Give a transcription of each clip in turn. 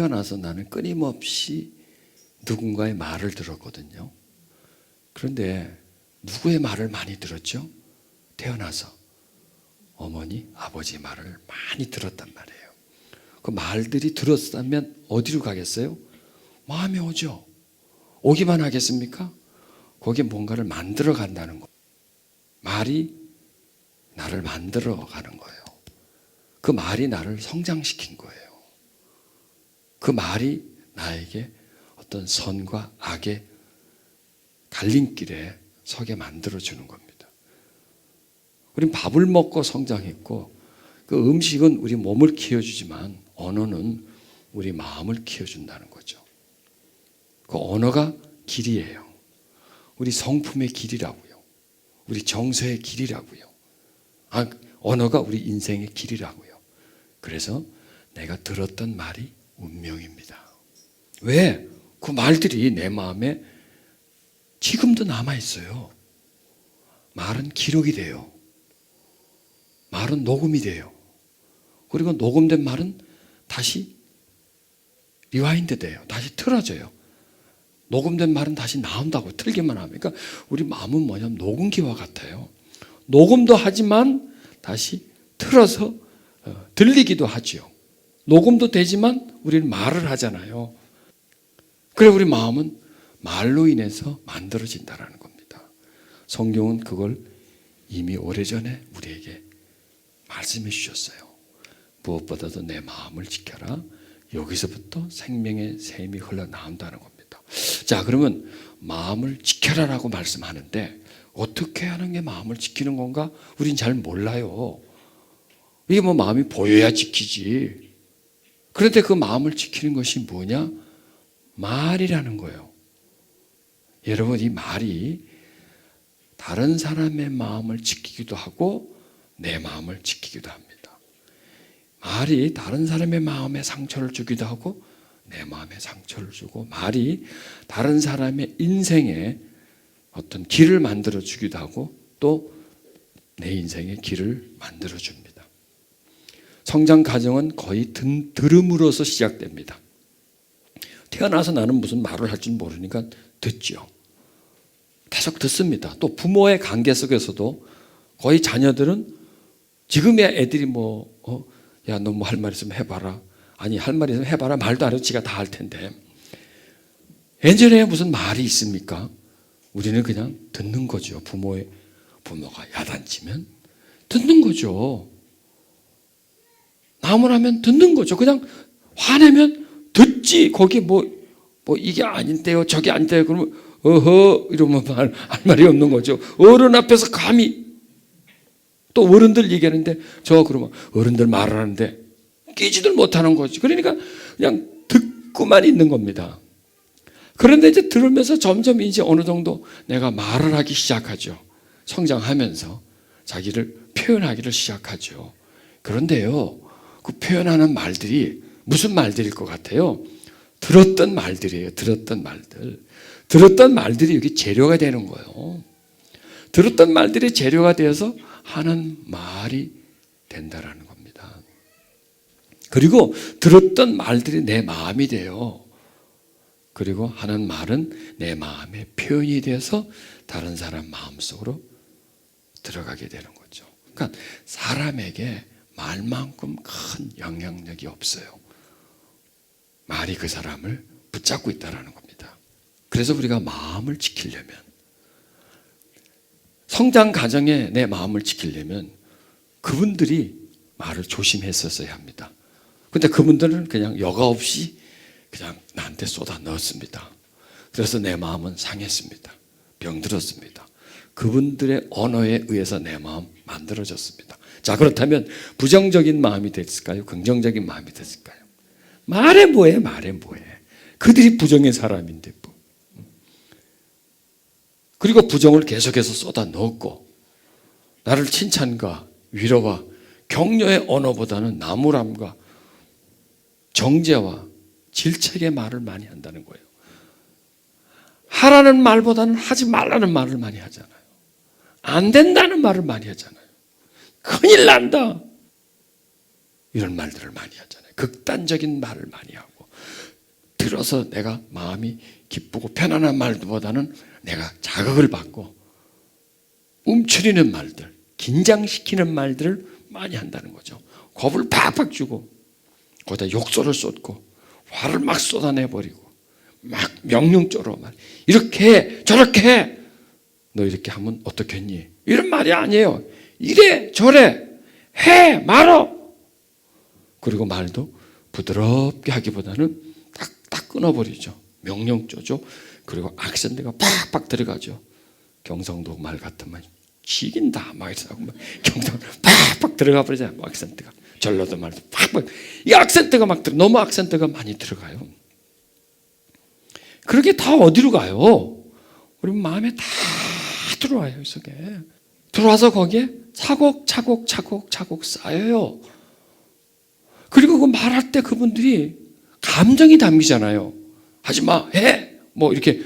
태어나서 나는 끊임없이 누군가의 말을 들었거든요. 그런데 누구의 말을 많이 들었죠? 태어나서 어머니, 아버지의 말을 많이 들었단 말이에요. 그 말들이 들었다면 어디로 가겠어요? 마음에 오죠. 오기만 하겠습니까? 거기에 뭔가를 만들어 간다는 거예요. 말이 나를 만들어 가는 거예요. 그 말이 나를 성장시킨 거예요. 그 말이 나에게 어떤 선과 악의 갈림길에 서게 만들어주는 겁니다. 우린 밥을 먹고 성장했고 그 음식은 우리 몸을 키워주지만 언어는 우리 마음을 키워준다는 거죠. 그 언어가 길이에요. 우리 성품의 길이라고요. 우리 정서의 길이라고요. 언어가 우리 인생의 길이라고요. 그래서 내가 들었던 말이 운명입니다. 왜? 그 말들이 내 마음에 지금도 남아있어요. 말은 기록이 돼요. 말은 녹음이 돼요. 그리고 녹음된 말은 다시 리와인드 돼요. 다시 틀어져요. 녹음된 말은 다시 나온다고 틀기만 하니까 우리 마음은 뭐냐면 녹음기와 같아요. 녹음도 하지만 다시 틀어서 들리기도 하죠. 녹음도 되지만 우리는 말을 하잖아요. 그래 우리 마음은 말로 인해서 만들어진다는 겁니다. 성경은 그걸 이미 오래전에 우리에게 말씀해 주셨어요. 무엇보다도 내 마음을 지켜라. 여기서부터 생명의 샘이 흘러나온다는 겁니다. 자, 그러면 마음을 지켜라라고 말씀하는데 어떻게 하는 게 마음을 지키는 건가? 우린 잘 몰라요. 이게 뭐 마음이 보여야 지키지. 그런데 그 마음을 지키는 것이 뭐냐? 말이라는 거예요. 여러분, 이 말이 다른 사람의 마음을 지키기도 하고 내 마음을 지키기도 합니다. 말이 다른 사람의 마음에 상처를 주기도 하고 내 마음에 상처를 주고, 말이 다른 사람의 인생에 어떤 길을 만들어 주기도 하고 또 내 인생의 길을 만들어 줍니다. 성장 과정은 거의 들음으로서 시작됩니다. 태어나서 나는 무슨 말을 할 줄 모르니까 듣죠. 계속 듣습니다. 또 부모의 관계 속에서도 거의 자녀들은 지금의 애들이 야, 너 뭐 할 말 있으면 해봐라. 아니, 할 말 있으면 해봐라. 말도 안 해도 지가 다 할 텐데. 예전에 무슨 말이 있습니까? 우리는 그냥 듣는 거죠. 부모가 야단치면 듣는 거죠. 나무라면 듣는 거죠. 그냥 화내면 듣지. 거기 이게 아닌데요. 저게 아닌데요. 그러면 어허 이러면 할 말이 없는 거죠. 어른 앞에서 감히 또 어른들 얘기하는데 그러면 어른들 말하는데 끼지들 못하는 거지. 그러니까 그냥 듣고만 있는 겁니다. 그런데 이제 들으면서 점점 이제 어느 정도 내가 말을 하기 시작하죠. 성장하면서 자기를 표현하기를 시작하죠. 그런데요, 그 표현하는 말들이 무슨 말들일 것 같아요? 들었던 말들이에요. 들었던 말들. 들었던 말들이 여기 재료가 되는 거예요. 들었던 말들이 재료가 되어서 하는 말이 된다라는 겁니다. 그리고 들었던 말들이 내 마음이 돼요. 그리고 하는 말은 내 마음의 표현이 돼서 다른 사람 마음속으로 들어가게 되는 거죠. 그러니까 사람에게 말만큼 큰 영향력이 없어요. 말이 그 사람을 붙잡고 있다는 겁니다. 그래서 우리가 마음을 지키려면, 성장 과정에 내 마음을 지키려면 그분들이 말을 조심했었어야 합니다. 근데 그분들은 그냥 여과 없이 그냥 나한테 쏟아 넣었습니다. 그래서 내 마음은 상했습니다. 병들었습니다. 그분들의 언어에 의해서 내 마음 만들어졌습니다. 자, 그렇다면 부정적인 마음이 됐을까요? 긍정적인 마음이 됐을까요? 말해 뭐해? 그들이 부정의 사람인데 뭐. 그리고 부정을 계속해서 쏟아 넣었고, 나를 칭찬과 위로와 격려의 언어보다는 나무람과 정죄와 질책의 말을 많이 한다는 거예요. 하라는 말보다는 하지 말라는 말을 많이 하잖아요. 안 된다는 말을 많이 하잖아요. 큰일 난다, 이런 말들을 많이 하잖아요. 극단적인 말을 많이 하고, 들어서 내가 마음이 기쁘고 편안한 말보다는 내가 자극을 받고 움츠리는 말들, 긴장시키는 말들을 많이 한다는 거죠. 겁을 팍팍 주고 거기다 욕설을 쏟고 화를 막 쏟아내버리고 막 명령조로 말 이렇게 저렇게 너 이렇게 하면 어떻겠니? 이런 말이 아니에요. 이래 저래 해 말어. 그리고 말도 부드럽게 하기보다는 딱 끊어버리죠. 명령조죠. 그리고 악센트가 팍팍 들어가죠. 경상도 말 같으면 지긴다 막 이러고 경상도 팍팍 들어가 버리잖아요. 악센트가. 전라도 말도 팍팍. 이 악센트가 막 너무 악센트가 많이 들어가요. 그렇게 다 어디로 가요? 우리 마음에 다 들어와요. 이 속에 들어와서 거기에 차곡차곡 쌓여요. 그리고 그 말할 때 그분들이 감정이 담기잖아요. 하지마 해 뭐 이렇게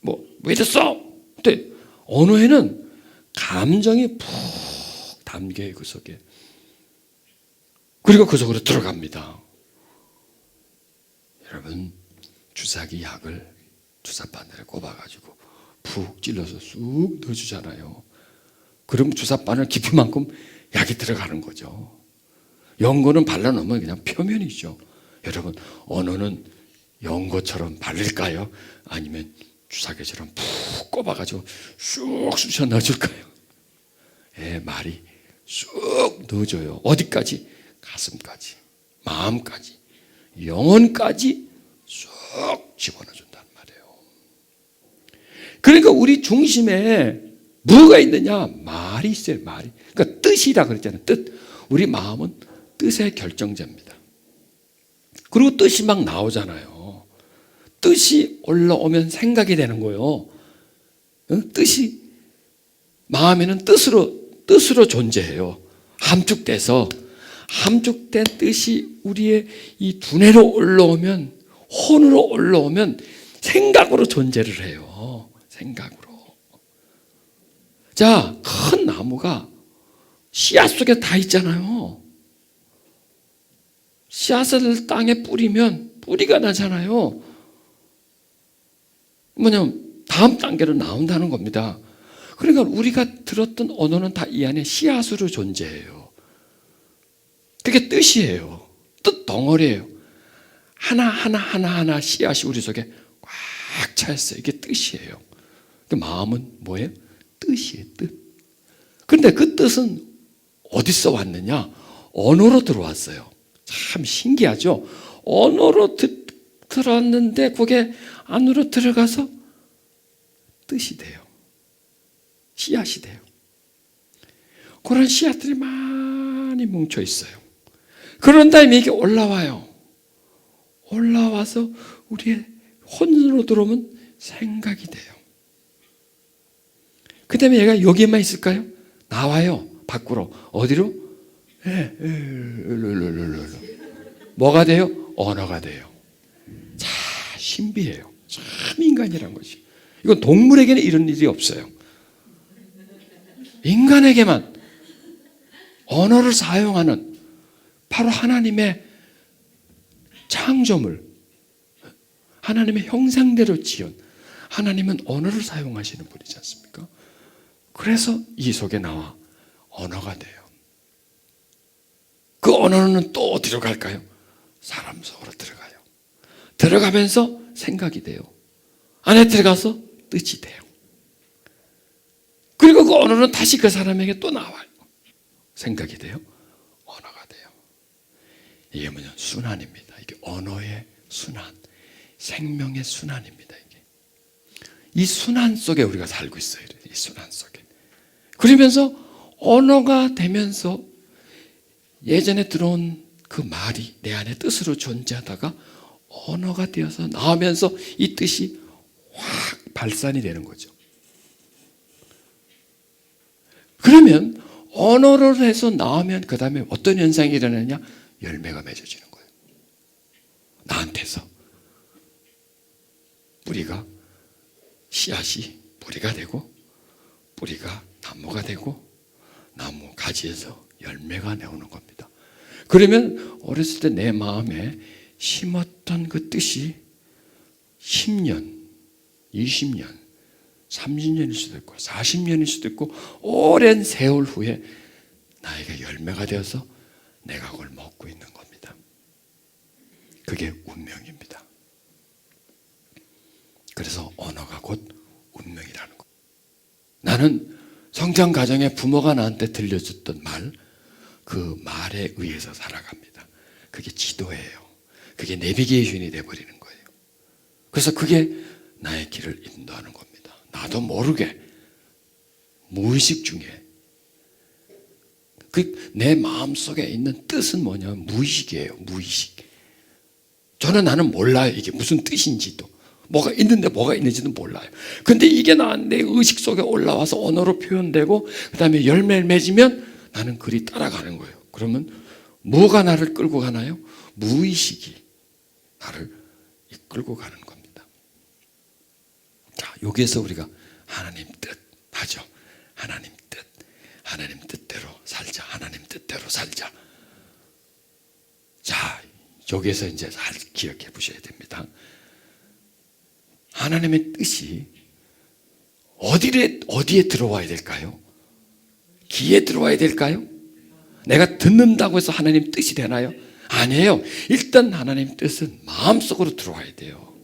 뭐 왜 됐어? 근데 언어에는 감정이 푹 담겨요. 그 속에. 그리고 그 속으로 들어갑니다. 여러분 주사기 약을 주사바늘에 꼽아가지고 푹 찔러서 쑥 넣어주잖아요. 그럼 주사바늘 깊이만큼 약이 들어가는 거죠. 연고는 발라놓으면 그냥 표면이죠. 여러분 언어는 연고처럼 발릴까요? 아니면 주사기처럼 푹 꼽아가지고 쑥 쑤셔 넣어줄까요? 말이 쑥 넣어줘요. 어디까지? 가슴까지, 마음까지, 영혼까지 쑥 집어넣어준단 말이에요. 그러니까 우리 중심에 뭐가 있느냐? 말이 있어요. 말이. 그러니까 뜻이라 그랬잖아요. 뜻. 우리 마음은 뜻의 결정자입니다. 그리고 뜻이 막 나오잖아요. 뜻이 올라오면 생각이 되는 거예요. 뜻이 마음에는 뜻으로 존재해요. 함축돼서 함축된 뜻이 우리의 이 두뇌로 올라오면 혼으로 올라오면 생각으로 존재를 해요. 생각으로. 자, 큰 나무가 씨앗 속에 다 있잖아요. 씨앗을 땅에 뿌리면 뿌리가 나잖아요. 뭐냐면 다음 단계로 나온다는 겁니다. 그러니까 우리가 들었던 언어는 다 이 안에 씨앗으로 존재해요. 그게 뜻이에요. 뜻 덩어리예요. 하나 씨앗이 우리 속에 꽉 차 있어요. 이게 뜻이에요. 마음은 뭐예요? 뜻이에요. 뜻. 그런데 그 뜻은 어디서 왔느냐? 언어로 들어왔어요. 참 신기하죠? 언어로 들어왔는데 그게 안으로 들어가서 뜻이 돼요. 씨앗이 돼요. 그런 씨앗들이 많이 뭉쳐 있어요. 그런 다음에 이게 올라와요. 올라와서 우리의 혼으로 들어오면 생각이 돼요. 그 다음에 얘가 여기에만 있을까요? 나와요. 밖으로. 어디로? 뭐가 돼요? 언어가 돼요. 자, 신비해요. 참 인간이란 것이. 이건 동물에게는 이런 일이 없어요. 인간에게만 언어를 사용하는 바로 하나님의 창조물, 하나님의 형상대로 지은 하나님은 언어를 사용하시는 분이지 않습니까? 그래서 이 속에 나와 언어가 돼요. 그 언어는 또 어디로 갈까요? 사람 속으로 들어가요. 들어가면서 생각이 돼요. 안에 들어가서 뜻이 돼요. 그리고 그 언어는 다시 그 사람에게 또 나와요. 생각이 돼요. 언어가 돼요. 이게 뭐냐? 순환입니다. 이게 언어의 순환, 생명의 순환입니다. 이게. 이 순환 속에 우리가 살고 있어요. 이 순환 속에. 그러면서 언어가 되면서 예전에 들어온 그 말이 내 안에 뜻으로 존재하다가 언어가 되어서 나오면서 이 뜻이 확 발산이 되는 거죠. 그러면 언어로 해서 나오면 그 다음에 어떤 현상이 일어나냐? 열매가 맺어지는 거예요. 나한테서 뿌리가 씨앗이 뿌리가 되고 뿌리가 나무가 되고 나무 가지에서 열매가 나오는 겁니다. 그러면 어렸을 때 내 마음에 심었던 그 뜻이 10년, 20년, 30년일 수도 있고 40년일 수도 있고 오랜 세월 후에 나에게 열매가 되어서 내가 그걸 먹고 있는 겁니다. 그게 운명입니다. 그래서 언어가 곧 운명이라는 거. 나는 성장 과정에 부모가 나한테 들려줬던 말, 그 말에 의해서 살아갑니다. 그게 지도예요. 그게 내비게이션이 돼버리는 거예요. 그래서 그게 나의 길을 인도하는 겁니다. 나도 모르게 무의식 중에 내 마음속에 있는 뜻은 뭐냐면 무의식이에요. 무의식. 나는 몰라요. 이게 무슨 뜻인지도. 뭐가 있는데 뭐가 있는지는 몰라요. 근데 이게 내 의식 속에 올라와서 언어로 표현되고 그 다음에 열매를 맺으면 나는 그리 따라가는 거예요. 그러면 뭐가 나를 끌고 가나요? 무의식이 나를 이끌고 가는 겁니다. 자, 여기에서 우리가 하나님 뜻 하죠. 하나님 뜻. 하나님 뜻대로 살자. 하나님 뜻대로 살자. 자, 여기에서 이제 잘 기억해 보셔야 됩니다. 하나님의 뜻이 어디에 들어와야 될까요? 귀에 들어와야 될까요? 내가 듣는다고 해서 하나님 뜻이 되나요? 아니에요. 일단 하나님 뜻은 마음속으로 들어와야 돼요.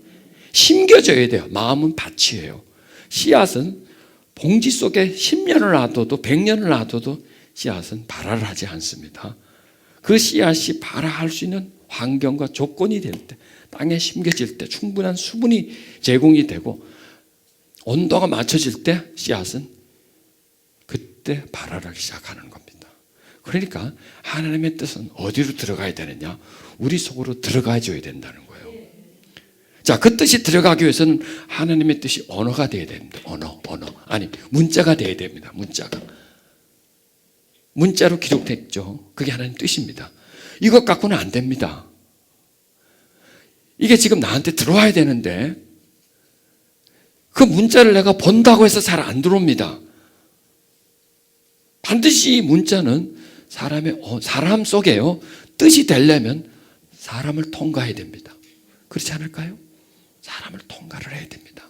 심겨져야 돼요. 마음은 밭이에요. 씨앗은 봉지 속에 10년을 놔둬도 100년을 놔둬도 씨앗은 발화를 하지 않습니다. 그 씨앗이 발화할 수 있는 환경과 조건이 될 때, 땅에 심겨질 때 충분한 수분이 제공이 되고 온도가 맞춰질 때 씨앗은 그때 발화를 하기 시작하는 겁니다. 그러니까 하나님의 뜻은 어디로 들어가야 되느냐? 우리 속으로 들어가 줘야 된다는 거예요. 자, 그 뜻이 들어가기 위해서는 하나님의 뜻이 언어가 돼야 됩니다. 문자가 돼야 됩니다. 문자로 기록됐죠. 그게 하나님 뜻입니다. 이것 갖고는 안 됩니다. 이게 지금 나한테 들어와야 되는데 그 문자를 내가 본다고 해서 잘 안 들어옵니다. 반드시 문자는 사람 속에요. 뜻이 되려면 사람을 통과해야 됩니다. 그렇지 않을까요? 사람을 통과를 해야 됩니다.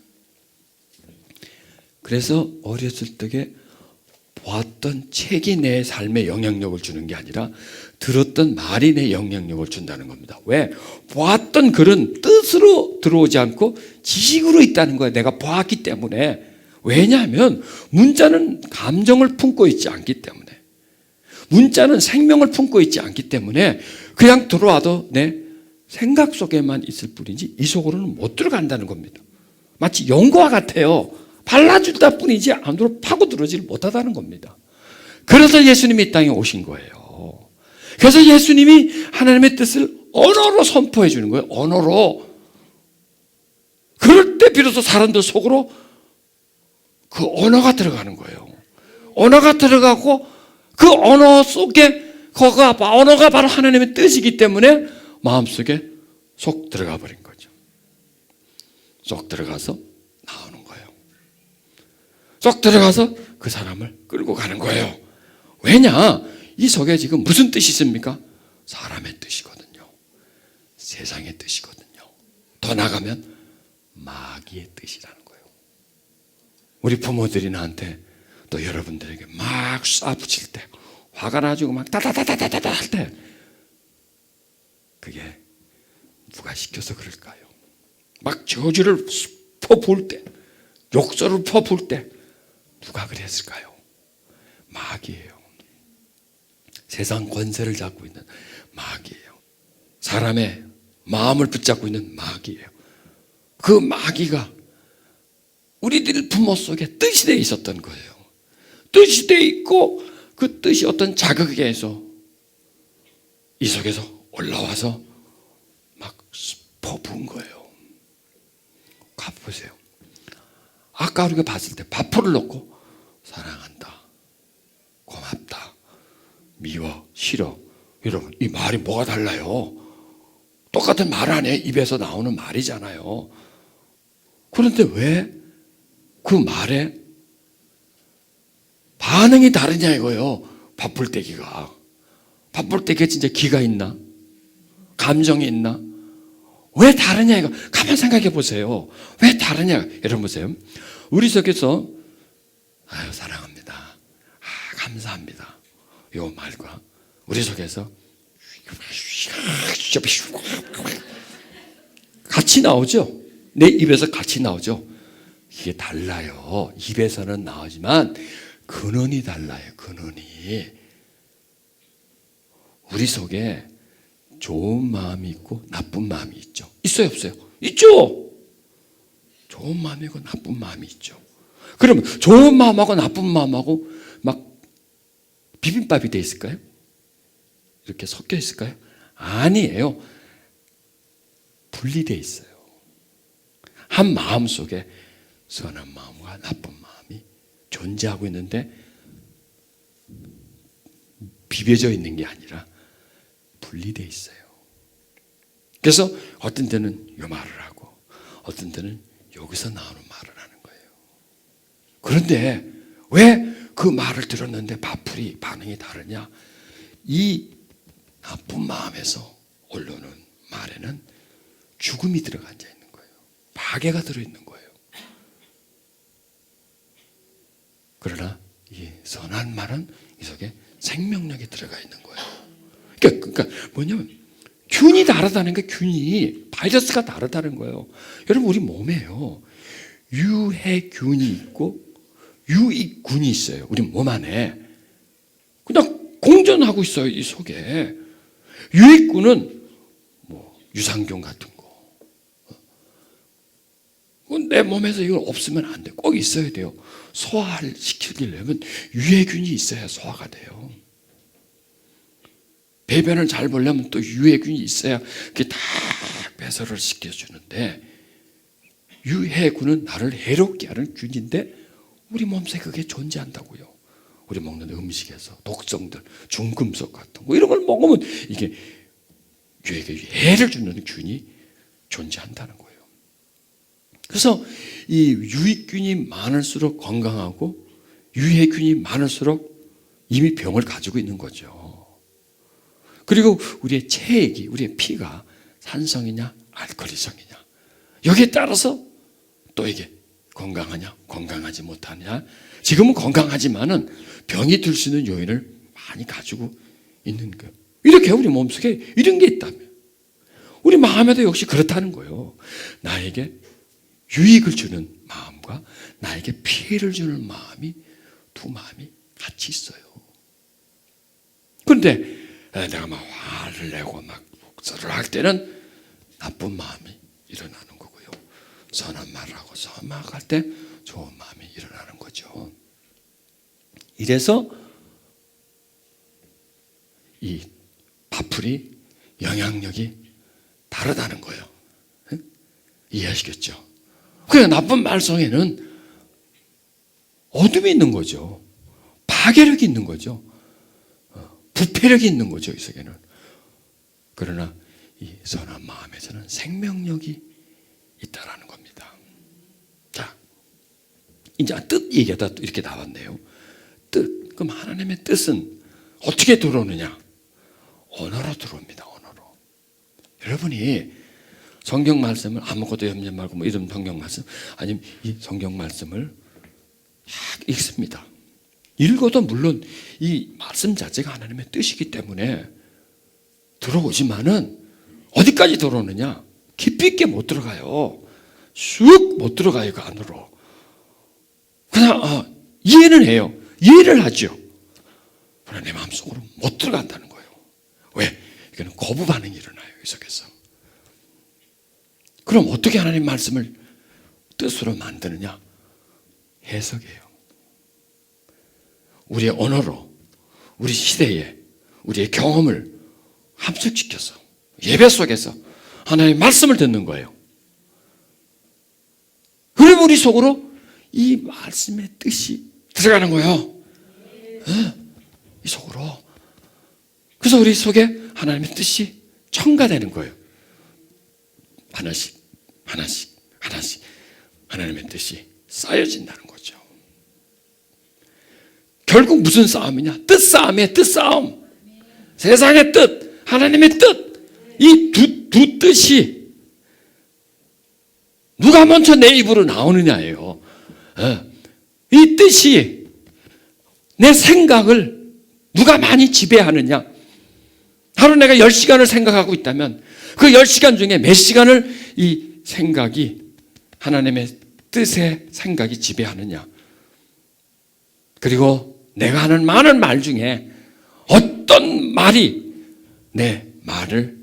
그래서 어렸을 적에 보았던 책이 내 삶에 영향력을 주는 게 아니라 들었던 말이 내 영향력을 준다는 겁니다. 왜? 보았던 글은 뜻으로 들어오지 않고 지식으로 있다는 거예요. 내가 보았기 때문에. 왜냐하면 문자는 감정을 품고 있지 않기 때문에, 문자는 생명을 품고 있지 않기 때문에 그냥 들어와도 내 생각 속에만 있을 뿐이지 이 속으로는 못 들어간다는 겁니다. 마치 연고와 같아요. 발라주다 뿐이지 안으로 파고들어지를 못하다는 겁니다. 그래서 예수님이 이 땅에 오신 거예요. 그래서 예수님이 하나님의 뜻을 언어로 선포해 주는 거예요. 언어로. 그럴 때 비로소 사람들 속으로 그 언어가 들어가는 거예요. 언어가 들어가고 그 언어 속에 언어가 바로 하나님의 뜻이기 때문에 마음속에 쏙 들어가 버린 거죠. 쏙 들어가서 나오는 거예요. 쏙 들어가서 그 사람을 끌고 가는 거예요. 왜냐? 이 속에 지금 무슨 뜻이 있습니까? 사람의 뜻이거든요. 세상의 뜻이거든요. 더 나가면 마귀의 뜻이라는 거예요. 우리 부모들이 나한테 또 여러분들에게 막 쏴붙일 때, 화가 나지고 막 다다다다다다 할 때, 그게 누가 시켜서 그럴까요? 막 저주를 퍼부을 때, 욕설을 퍼부을 때 누가 그랬을까요? 마귀예요. 세상 권세를 잡고 있는 마귀예요. 사람의 마음을 붙잡고 있는 마귀예요. 그 마귀가 우리들 부모 속에 뜻이 돼 있었던 거예요. 뜻이 돼 있고 그 뜻이 어떤 자극에 의해서 이 속에서 올라와서 막 퍼부은 거예요. 가보세요. 아까 우리가 봤을 때 밥풀을 넣고 사랑한다, 고맙다, 미워, 싫어. 여러분, 이 말이 뭐가 달라요? 똑같은 말 안에 입에서 나오는 말이잖아요. 그런데 왜 그 말에 반응이 다르냐 이거예요. 밥풀떼기가. 밥풀떼기가 진짜 기가 있나? 감정이 있나? 왜 다르냐 이거 가만 생각해 보세요. 왜 다르냐? 여러분 보세요. 우리 속에서 아유 사랑합니다. 감사합니다. 요 말과 우리 속에서 같이 나오죠. 내 입에서 같이 나오죠. 이게 달라요. 입에서는 나오지만 근원이 달라요. 근원이. 우리 속에 좋은 마음이 있고 나쁜 마음이 있죠. 있어요, 없어요? 있죠. 좋은 마음이고 나쁜 마음이 있죠. 그러면 좋은 마음하고 나쁜 마음하고 막 비빔밥이 돼 있을까요? 이렇게 섞여 있을까요? 아니에요. 분리되어 있어요. 한 마음 속에 선한 마음과 나쁜 마음이 존재하고 있는데 비벼져 있는 게 아니라 분리되어 있어요. 그래서 어떤 때는 이 말을 하고 어떤 때는 여기서 나오는 말을 하는 거예요. 그런데 왜 그 말을 들었는데 바풀이 반응이 다르냐? 이 나쁜 마음에서 올라오는 말에는 죽음이 들어가 앉아 있는 거예요. 파괴가 들어있는 거예요. 그러나 이 선한 말은 이 속에 생명력이 들어가 있는 거예요. 그러니까 뭐냐면 균이 다르다는 게 균이 바이러스가 다르다는 거예요. 여러분 우리 몸에요. 유해균이 있고 유익균이 있어요. 우리 몸 안에 그냥 공존하고 있어요. 이 속에 유익균은 뭐 유산균 같은 거. 내 몸에서 이걸 없으면 안 돼. 꼭 있어야 돼요. 소화를 시키려면 유해균이 있어야 소화가 돼요. 배변을 잘 보려면 또 유해균이 있어야 그게 다 배설을 시켜주는데 유해균은 나를 해롭게 하는 균인데 우리 몸속에 그게 존재한다고요. 우리 먹는 음식에서 독성들, 중금속 같은 거 이런 걸 먹으면 이게 유해에 해를 주는 균이 존재한다는 거예요. 그래서 이 유익균이 많을수록 건강하고 유해균이 많을수록 이미 병을 가지고 있는 거죠. 그리고 우리의 체액이, 우리의 피가 산성이냐 알코올성이냐 여기에 따라서 또 이게 건강하냐 건강하지 못하냐. 지금은 건강하지만은 병이 들 수 있는 요인을 많이 가지고 있는 거예요. 이렇게 우리 몸속에 이런 게 있다면 우리 마음에도 역시 그렇다는 거예요. 나에게 유익을 주는 마음과 나에게 피해를 주는 마음이 두 마음이 같이 있어요. 그런데 내가 막 화를 내고 막 목소리를 할 때는 나쁜 마음이 일어나는 거고요. 선한 말을 하고 선한 말을 할 때 좋은 마음이 일어나는 거죠. 이래서 이 바풀이 영향력이 다르다는 거예요. 이해하시겠죠? 그러니까 나쁜 말 속에는 어둠이 있는 거죠. 파괴력이 있는 거죠. 부패력이 있는 거죠. 이 속에는. 그러나 이 선한 마음에서는 생명력이 있다라는 겁니다. 자, 이제 뜻 얘기하다 이렇게 나왔네요. 뜻. 그럼 하나님의 뜻은 어떻게 들어오느냐? 언어로 들어옵니다. 언어로. 여러분이 성경 말씀을 아무것도 염려 말고 뭐 이런 성경 말씀 아니면 이 성경 말씀을 읽습니다. 읽어도 물론 이 말씀 자체가 하나님의 뜻이기 때문에 들어오지만은 어디까지 들어오느냐? 깊이 있게 못 들어가요. 쑥 못 들어가요. 그 안으로. 그냥 이해는 해요. 이해를 하죠. 그러나 내 마음속으로 못 들어간다는 거예요. 왜? 이거는 거부 반응이 일어나요. 이 속에서. 그럼 어떻게 하나님 말씀을 뜻으로 만드느냐? 해석이에요. 우리의 언어로 우리 시대에 우리의 경험을 합숙시켜서 예배 속에서 하나님의 말씀을 듣는 거예요. 그럼 우리 속으로 이 말씀의 뜻이 들어가는 거예요. 이 속으로. 그래서 우리 속에 하나님의 뜻이 첨가되는 거예요. 하나씩 하나씩 하나씩 하나님의 뜻이 쌓여진다는 거죠. 결국 무슨 싸움이냐? 뜻싸움이에요. 뜻싸움. 세상의 뜻, 하나님의 뜻. 이 두 뜻이 누가 먼저 내 입으로 나오느냐예요. 이 뜻이 내 생각을 누가 많이 지배하느냐. 하루 내가 10시간을 생각하고 있다면 그 10시간 중에 몇 시간을 이 생각이 하나님의 뜻의 생각이 지배하느냐. 그리고 내가 하는 많은 말 중에 어떤 말이 내 말의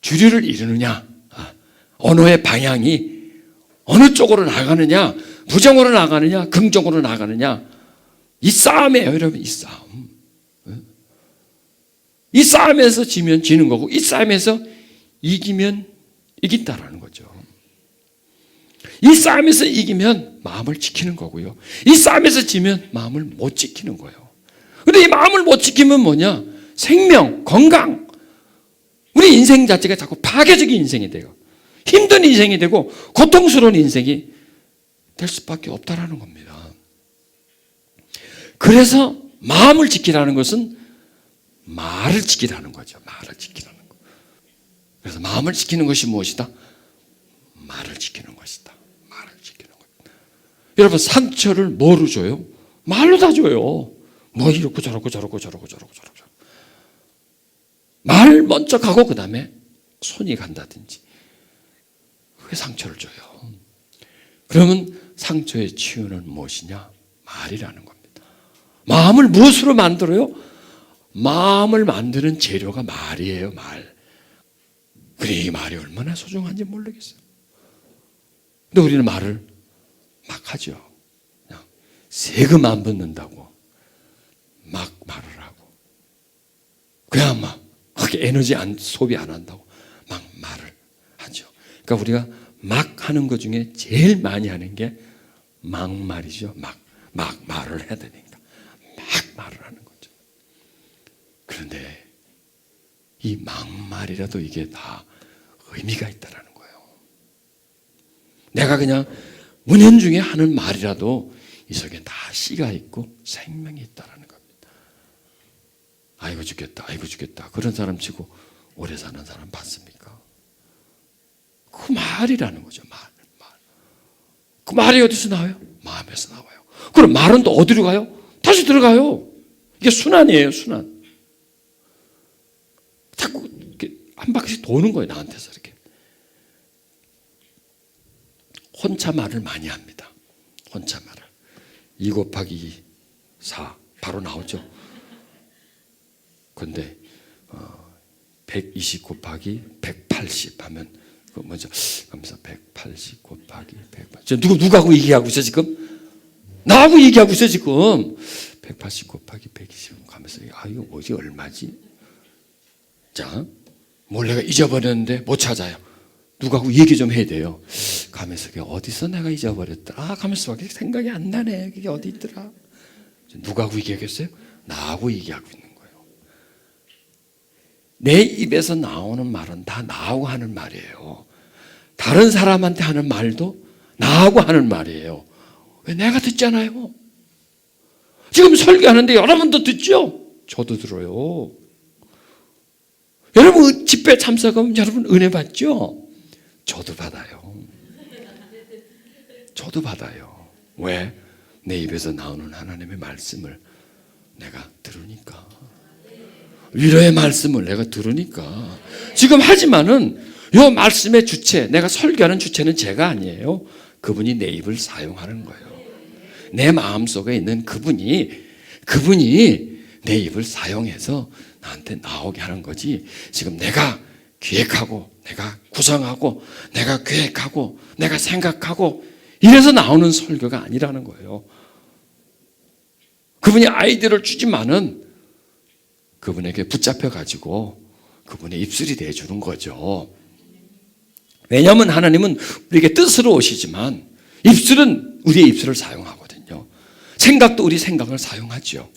주류를 이루느냐. 언어의 방향이 어느 쪽으로 나가느냐. 부정으로 나가느냐. 긍정으로 나가느냐. 이 싸움이에요, 여러분. 이 싸움. 이 싸움에서 지면 지는 거고 이 싸움에서 이기면 이긴다라는 거죠. 이 싸움에서 이기면 마음을 지키는 거고요. 이 싸움에서 지면 마음을 못 지키는 거예요. 그런데 이 마음을 못 지키면 뭐냐? 생명, 건강. 우리 인생 자체가 자꾸 파괴적인 인생이 돼요. 힘든 인생이 되고 고통스러운 인생이 될 수밖에 없다라는 겁니다. 그래서 마음을 지키라는 것은 말을 지키라는 거죠. 말을 지키라는 거. 그래서 마음을 지키는 것이 무엇이다? 말을 지키는 것이다. 말을 지키는 것. 여러분 상처를 뭐로 줘요? 말로 다 줘요. 뭐 이렇고 저렇고 저렇고 저렇고 저렇고 저렇고. 말 먼저 가고 그 다음에 손이 간다든지 그게 상처를 줘요. 그러면 상처의 치유는 무엇이냐? 말이라는 겁니다. 마음을 무엇으로 만들어요? 마음을 만드는 재료가 말이에요. 말. 그래 이 말이 얼마나 소중한지 모르겠어요. 근데 우리는 말을 막 하죠. 그냥 세금 안 붙는다고 막 말을 하고 그냥 막 그렇게 에너지 소비 안 한다고 막 말을 하죠. 그러니까 우리가 막 하는 것 중에 제일 많이 하는 게 막말이죠. 막 말을 해야 되니까 막 말을 하는 거죠. 그런데 이 막말이라도 이게 다 의미가 있다라는 거예요. 내가 그냥 문연중에 하는 말이라도 이 속에 다 씨가 있고 생명이 있다라는 겁니다. 아이고 죽겠다, 아이고 죽겠다. 그런 사람 치고 오래 사는 사람 봤습니까? 그 말이라는 거죠. 말. 그 말이 어디서 나와요? 마음에서 나와요. 그럼 말은 또 어디로 가요? 다시 들어가요. 이게 순환이에요, 순환. 자꾸 이렇게 한 바퀴씩 도는 거예요, 나한테서 이렇게. 혼자 말을 많이 합니다. 혼자 말을. 2 곱하기 4 바로 나오죠. 그런데 120 곱하기 180 하면 그 먼저 하면서 180 곱하기 180. 누구하고 얘기하고 있어 지금? 나하고 얘기하고 있어 지금. 180 곱하기 120 가면서 이거 뭐지 얼마지? 자, 뭘 내가 잊어버렸는데 못 찾아요. 누구하고 얘기 좀 해야 돼요. 가면서 어디서 내가 잊어버렸더라. 가면서 생각이 안 나네. 그게 어디 있더라. 누구하고 얘기하겠어요? 나하고 얘기하고 있는 거예요. 내 입에서 나오는 말은 다 나하고 하는 말이에요. 다른 사람한테 하는 말도 나하고 하는 말이에요. 왜 내가 듣잖아요. 지금 설교하는데 여러분도 듣죠? 저도 들어요. 여러분 집회 참석하면 여러분 은혜 받죠? 저도 받아요. 저도 받아요. 왜? 내 입에서 나오는 하나님의 말씀을 내가 들으니까. 위로의 말씀을 내가 들으니까. 지금 하지만은 이 말씀의 주체, 내가 설교하는 주체는 제가 아니에요. 그분이 내 입을 사용하는 거예요. 내 마음속에 있는 그분이 내 입을 사용해서 나한테 나오게 하는 거지. 지금 내가 기획하고 내가 구성하고 내가 계획하고 내가 생각하고 이래서 나오는 설교가 아니라는 거예요. 그분이 아이디어를 주지만은 그분에게 붙잡혀가지고 그분의 입술이 돼주는 거죠. 왜냐하면 하나님은 우리에게 뜻으로 오시지만 입술은 우리의 입술을 사용하거든요. 생각도 우리 생각을 사용하죠.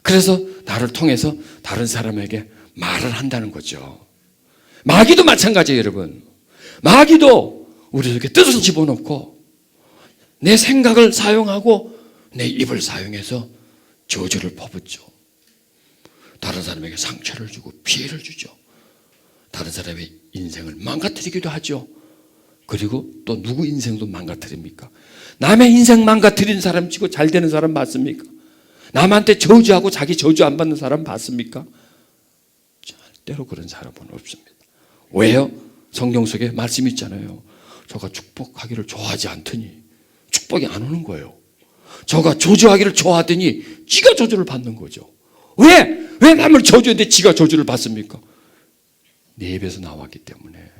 그래서 나를 통해서 다른 사람에게 말을 한다는 거죠. 마귀도 마찬가지예요, 여러분. 마귀도 우리 속에 뜻을 집어넣고 내 생각을 사용하고 내 입을 사용해서 저주를 퍼붓죠. 다른 사람에게 상처를 주고 피해를 주죠. 다른 사람의 인생을 망가뜨리기도 하죠. 그리고 또 누구 인생도 망가뜨립니까? 남의 인생 망가뜨리는 사람 치고 잘 되는 사람 봤습니까? 남한테 저주하고 자기 저주 안 받는 사람 봤습니까? 절대로 그런 사람은 없습니다. 왜요? 성경 속에 말씀이 있잖아요. 저가 축복하기를 좋아하지 않더니 축복이 안 오는 거예요. 저가 저주하기를 좋아하더니 지가 저주를 받는 거죠. 왜? 왜 남을 저주했는데 지가 저주를 받습니까? 내 입에서 나왔기 때문에,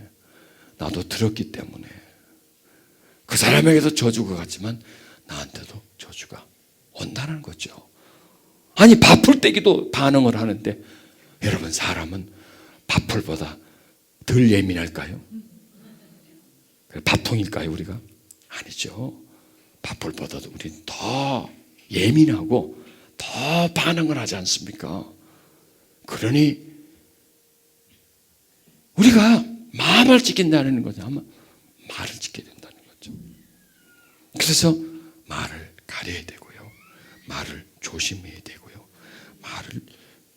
나도 들었기 때문에. 그 사람에게서 저주가 갔지만 나한테도 저주가 온다는 거죠. 아니 밥풀떼기도 반응을 하는데, 여러분 사람은 밥풀보다 덜 예민할까요? 밥통일까요 우리가? 아니죠. 밥풀보다도 우리는 더 예민하고 더 반응을 하지 않습니까? 그러니 우리가 마음을 지킨다는 거죠. 아마 말을 지켜야 된다는 거죠. 그래서 말을 가려야 되고요. 말을 조심해야 되고요. 말을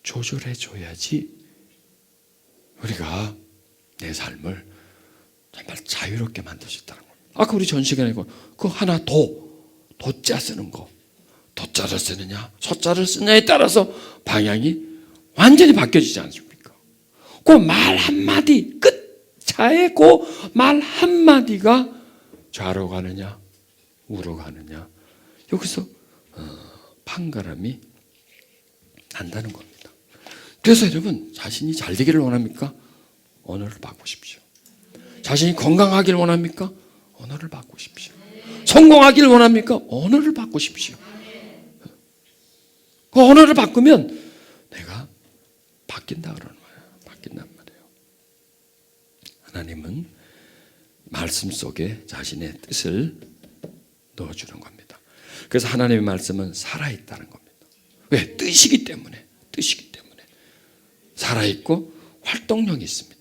조절해 줘야지 우리가 내 삶을 정말 자유롭게 만들 수 있다는 겁니다. 아까 우리 전 시간에 그 하나 도자 쓰는 거, 도자를 쓰느냐 소자를 쓰느냐에 따라서 방향이 완전히 바뀌어지지 않습니까? 그 말 한마디 끝차에 그 말 한마디가 좌로 가느냐 우로 가느냐 여기서 판가름이 난다는 겁니다. 그래서 여러분 자신이 잘 되기를 원합니까? 언어를 바꾸십시오. 자신이 건강하기를 원합니까? 언어를 바꾸십시오. 성공하기를 원합니까? 언어를 바꾸십시오. 그 언어를 바꾸면 내가 바뀐다 그러는 거예요. 바뀐단 말이에요. 하나님은 말씀 속에 자신의 뜻을 넣어주는 겁니다. 그래서 하나님의 말씀은 살아있다는 겁니다. 왜? 뜻이기 때문에. 뜻이기 때문에. 살아있고 활동력이 있습니다.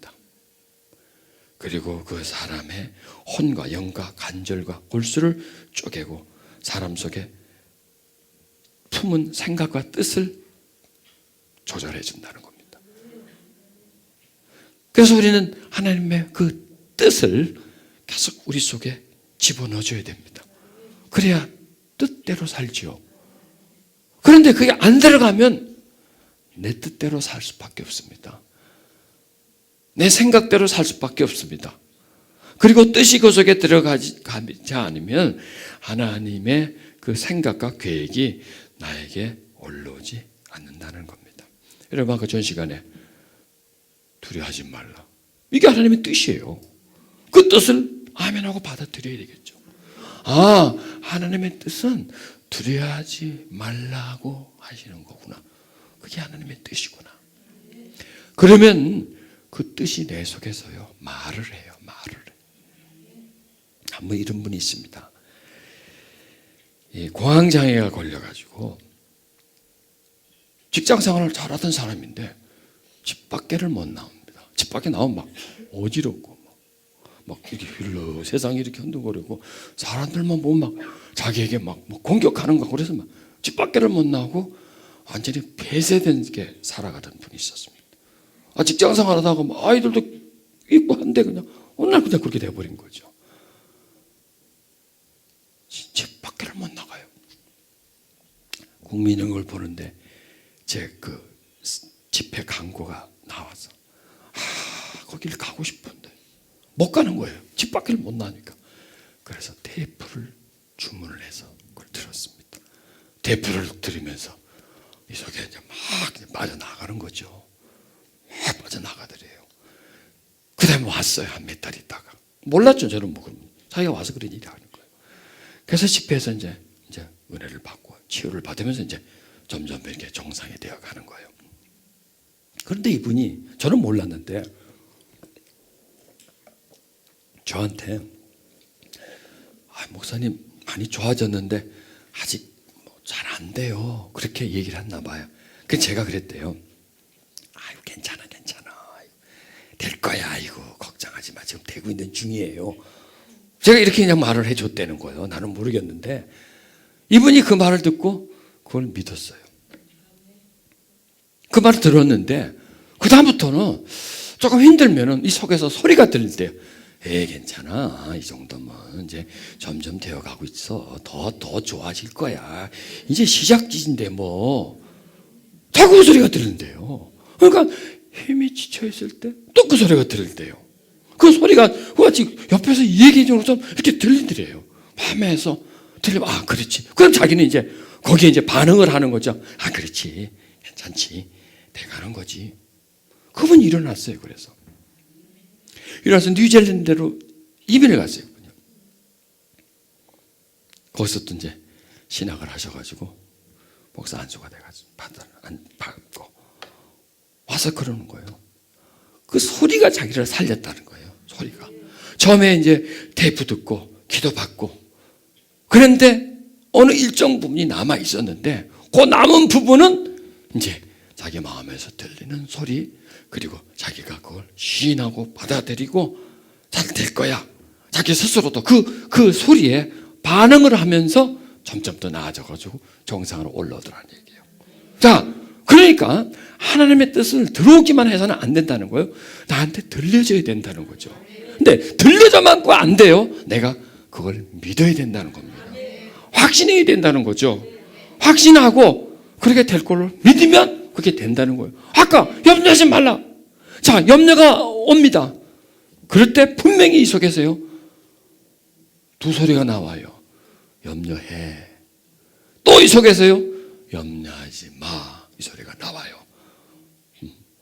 그리고 그 사람의 혼과 영과 간절과 골수를 쪼개고 사람 속에 품은 생각과 뜻을 조절해 준다는 겁니다. 그래서 우리는 하나님의 그 뜻을 계속 우리 속에 집어넣어 줘야 됩니다. 그래야 뜻대로 살지요. 그런데 그게 안 들어가면 내 뜻대로 살 수밖에 없습니다. 내 생각대로 살 수밖에 없습니다. 그리고 뜻이 그 속에 들어가지 않으면 하나님의 그 생각과 계획이 나에게 올라오지 않는다는 겁니다. 여러분 아까 전 시간에 두려워하지 말라. 이게 하나님의 뜻이에요. 그 뜻을 아멘하고 받아들여야 되겠죠. 아, 하나님의 뜻은 두려워하지 말라고 하시는 거구나. 그게 하나님의 뜻이구나. 그러면 그 뜻이 내 속에서요 말을 해요. 말을 해요. 한번 이런 분이 있습니다. 공황장애가 걸려가지고 직장생활을 잘하던 사람인데 집 밖에를 못 나옵니다. 집 밖에 나오면 막 어지럽고 막 이렇게 힐러 세상이 이렇게 흔들거리고 사람들만 보면 막 자기에게 막 공격하는 거 그래서 막 집 밖에를 못 나오고 완전히 폐쇄된 게 살아가던 분이 있었습니다. 직장생활 하다가 뭐 아이들도 있고 한데 그냥 어느 날 그냥 그렇게 돼버린 거죠. 집 밖에를 못 나가요. 국민연금을 보는데 제 그 집회 광고가 나와서 거기를 가고 싶은데 못 가는 거예요. 집 밖을 못 나니까. 그래서 테이프를 주문을 해서 그걸 들었습니다. 테이프를 들으면서 이 속에 이제 막 빠져나가는 거죠. 막 빠져나가더래요. 그 다음에 왔어요. 한 몇 달 있다가. 몰랐죠. 저는 뭐 자기가 와서 그런 일이 하는 거예요. 그래서 집회에서 이제 은혜를 받고 치유를 받으면서 이제 점점 이렇게 정상이 되어 가는 거예요. 그런데 이분이 저는 몰랐는데 저한테 목사님 많이 좋아졌는데 아직 잘 안 돼요. 그렇게 얘기를 했나 봐요. 그래서 제가 그랬대요. 아유 괜찮아. 될 거야. 아이고 걱정하지 마. 지금 되고 있는 중이에요. 제가 이렇게 그냥 말을 해줬다는 거예요. 나는 모르겠는데 이분이 그 말을 듣고 그걸 믿었어요. 그 말을 들었는데 그 다음부터는 조금 힘들면은 이 속에서 소리가 들릴 때요. 에이, 괜찮아. 이 정도면 이제 점점 되어가고 있어. 더 좋아질 거야. 이제 시작인데 뭐. 자꾸 그 소리가 들린대요. 그러니까 힘이 지쳐있을 때 또 그 소리가 들린대요. 그 소리가 같이 옆에서 얘기해 주는 것처럼 이렇게 들리더래요. 밤에서 들리면, 아, 그렇지. 그럼 자기는 이제 거기에 이제 반응을 하는 거죠. 아, 그렇지. 괜찮지. 돼가는 거지. 그분이 일어났어요. 그래서 일어나서 뉴질랜드로 이민을 갔어요. 거기서 또 이제 신학을 하셔가지고 목사 안수가 돼가지고 받고 와서 그러는 거예요. 그 소리가 자기를 살렸다는 거예요. 소리가. 처음에 이제 테이프 듣고 기도받고, 그런데 어느 일정 부분이 남아 있었는데 그 남은 부분은 이제 자기 마음에서 들리는 소리, 그리고 자기가 그걸 시인하고 받아들이고 잘 될 거야. 자기 스스로도 그 소리에 반응을 하면서 점점 더 나아져가지고 정상으로 올라오더라는 얘기예요. 자, 그러니까 하나님의 뜻을 들어오기만 해서는 안 된다는 거예요. 나한테 들려줘야 된다는 거죠. 근데 들려져만고 안 돼요. 내가 그걸 믿어야 된다는 겁니다. 확신해야 된다는 거죠. 확신하고 그렇게 될 걸로 믿으면 그게 된다는 거예요. 아까 염려하지 말라. 자, 염려가 옵니다. 그럴 때 분명히 이 속에서요, 두 소리가 나와요. 염려해. 또 이 속에서요, 염려하지 마. 이 소리가 나와요.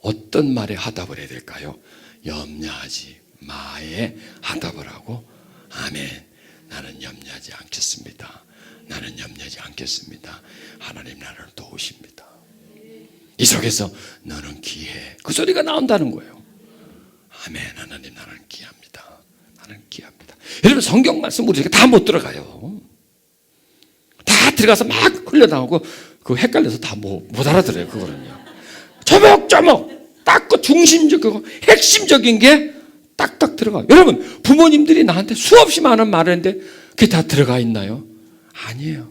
어떤 말에 화답을 해야 될까요? 염려하지 마에 화답을 하고, 아멘. 나는 염려하지 않겠습니다. 나는 염려하지 않겠습니다. 하나님 나를 도우십니다. 이 속에서 너는 귀해. 그 소리가 나온다는 거예요. 아멘. 하나님 나는 귀합니다. 나는 귀합니다. 여러분, 성경 말씀 우리가 다 못 들어가요. 다 들어가서 막 흘려나오고 그 헷갈려서 다 못 알아들어요. 그거는요. 조목조목 딱 그 중심적이고 핵심적인 게 딱딱 들어가요. 여러분, 부모님들이 나한테 수없이 많은 말을 했는데 그게 다 들어가 있나요? 아니에요.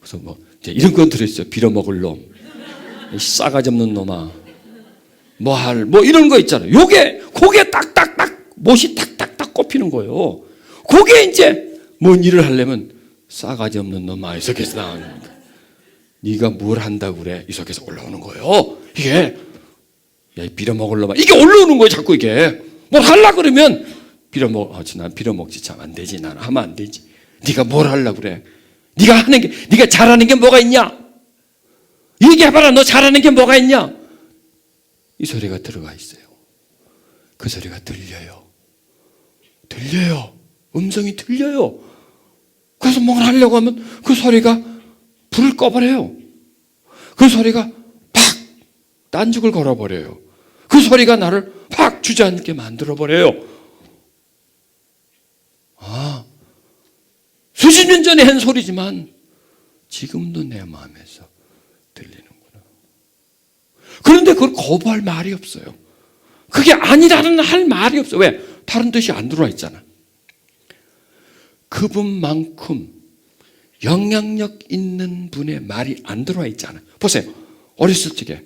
그래서 뭐 이제 이런 건 들어있어요. 빌어먹을 놈, 싸가지 없는 놈아, 뭐 이런 거 있잖아요. 그게 딱딱딱 못이 딱딱딱 꼽히는 거예요. 그게 이제 뭔 일을 하려면 싸가지 없는 놈아, 이 속에서 나오는 거예요. 네가 뭘 한다고 그래? 이 속에서 올라오는 거예요. 이게 야, 빌어먹을 놈아, 이게 올라오는 거예요. 자꾸 이게 뭘 하려고 그러면 난 빌어먹지 참 안 되지. 난 하면 안 되지. 네가 뭘 하려고 그래? 네가 잘하는 게 뭐가 있냐? 얘기해봐라. 너 잘하는 게 뭐가 있냐? 이 소리가 들어가 있어요. 그 소리가 들려요. 음성이 들려요. 그래서 뭘 하려고 하면 그 소리가 불을 꺼버려요. 그 소리가 팍 딴죽을 걸어버려요. 그 소리가 나를 팍 주저앉게 만들어버려요. 아, 수십 년 전에 한 소리지만 지금도 내 마음에서 들리는구나. 그런데 그걸 거부할 말이 없어요. 그게 아니라는 할 말이 없어요. 왜? 다른 뜻이 안 들어와 있잖아. 그분만큼 영향력 있는 분의 말이 안 들어와 있잖아. 보세요. 어렸을 적에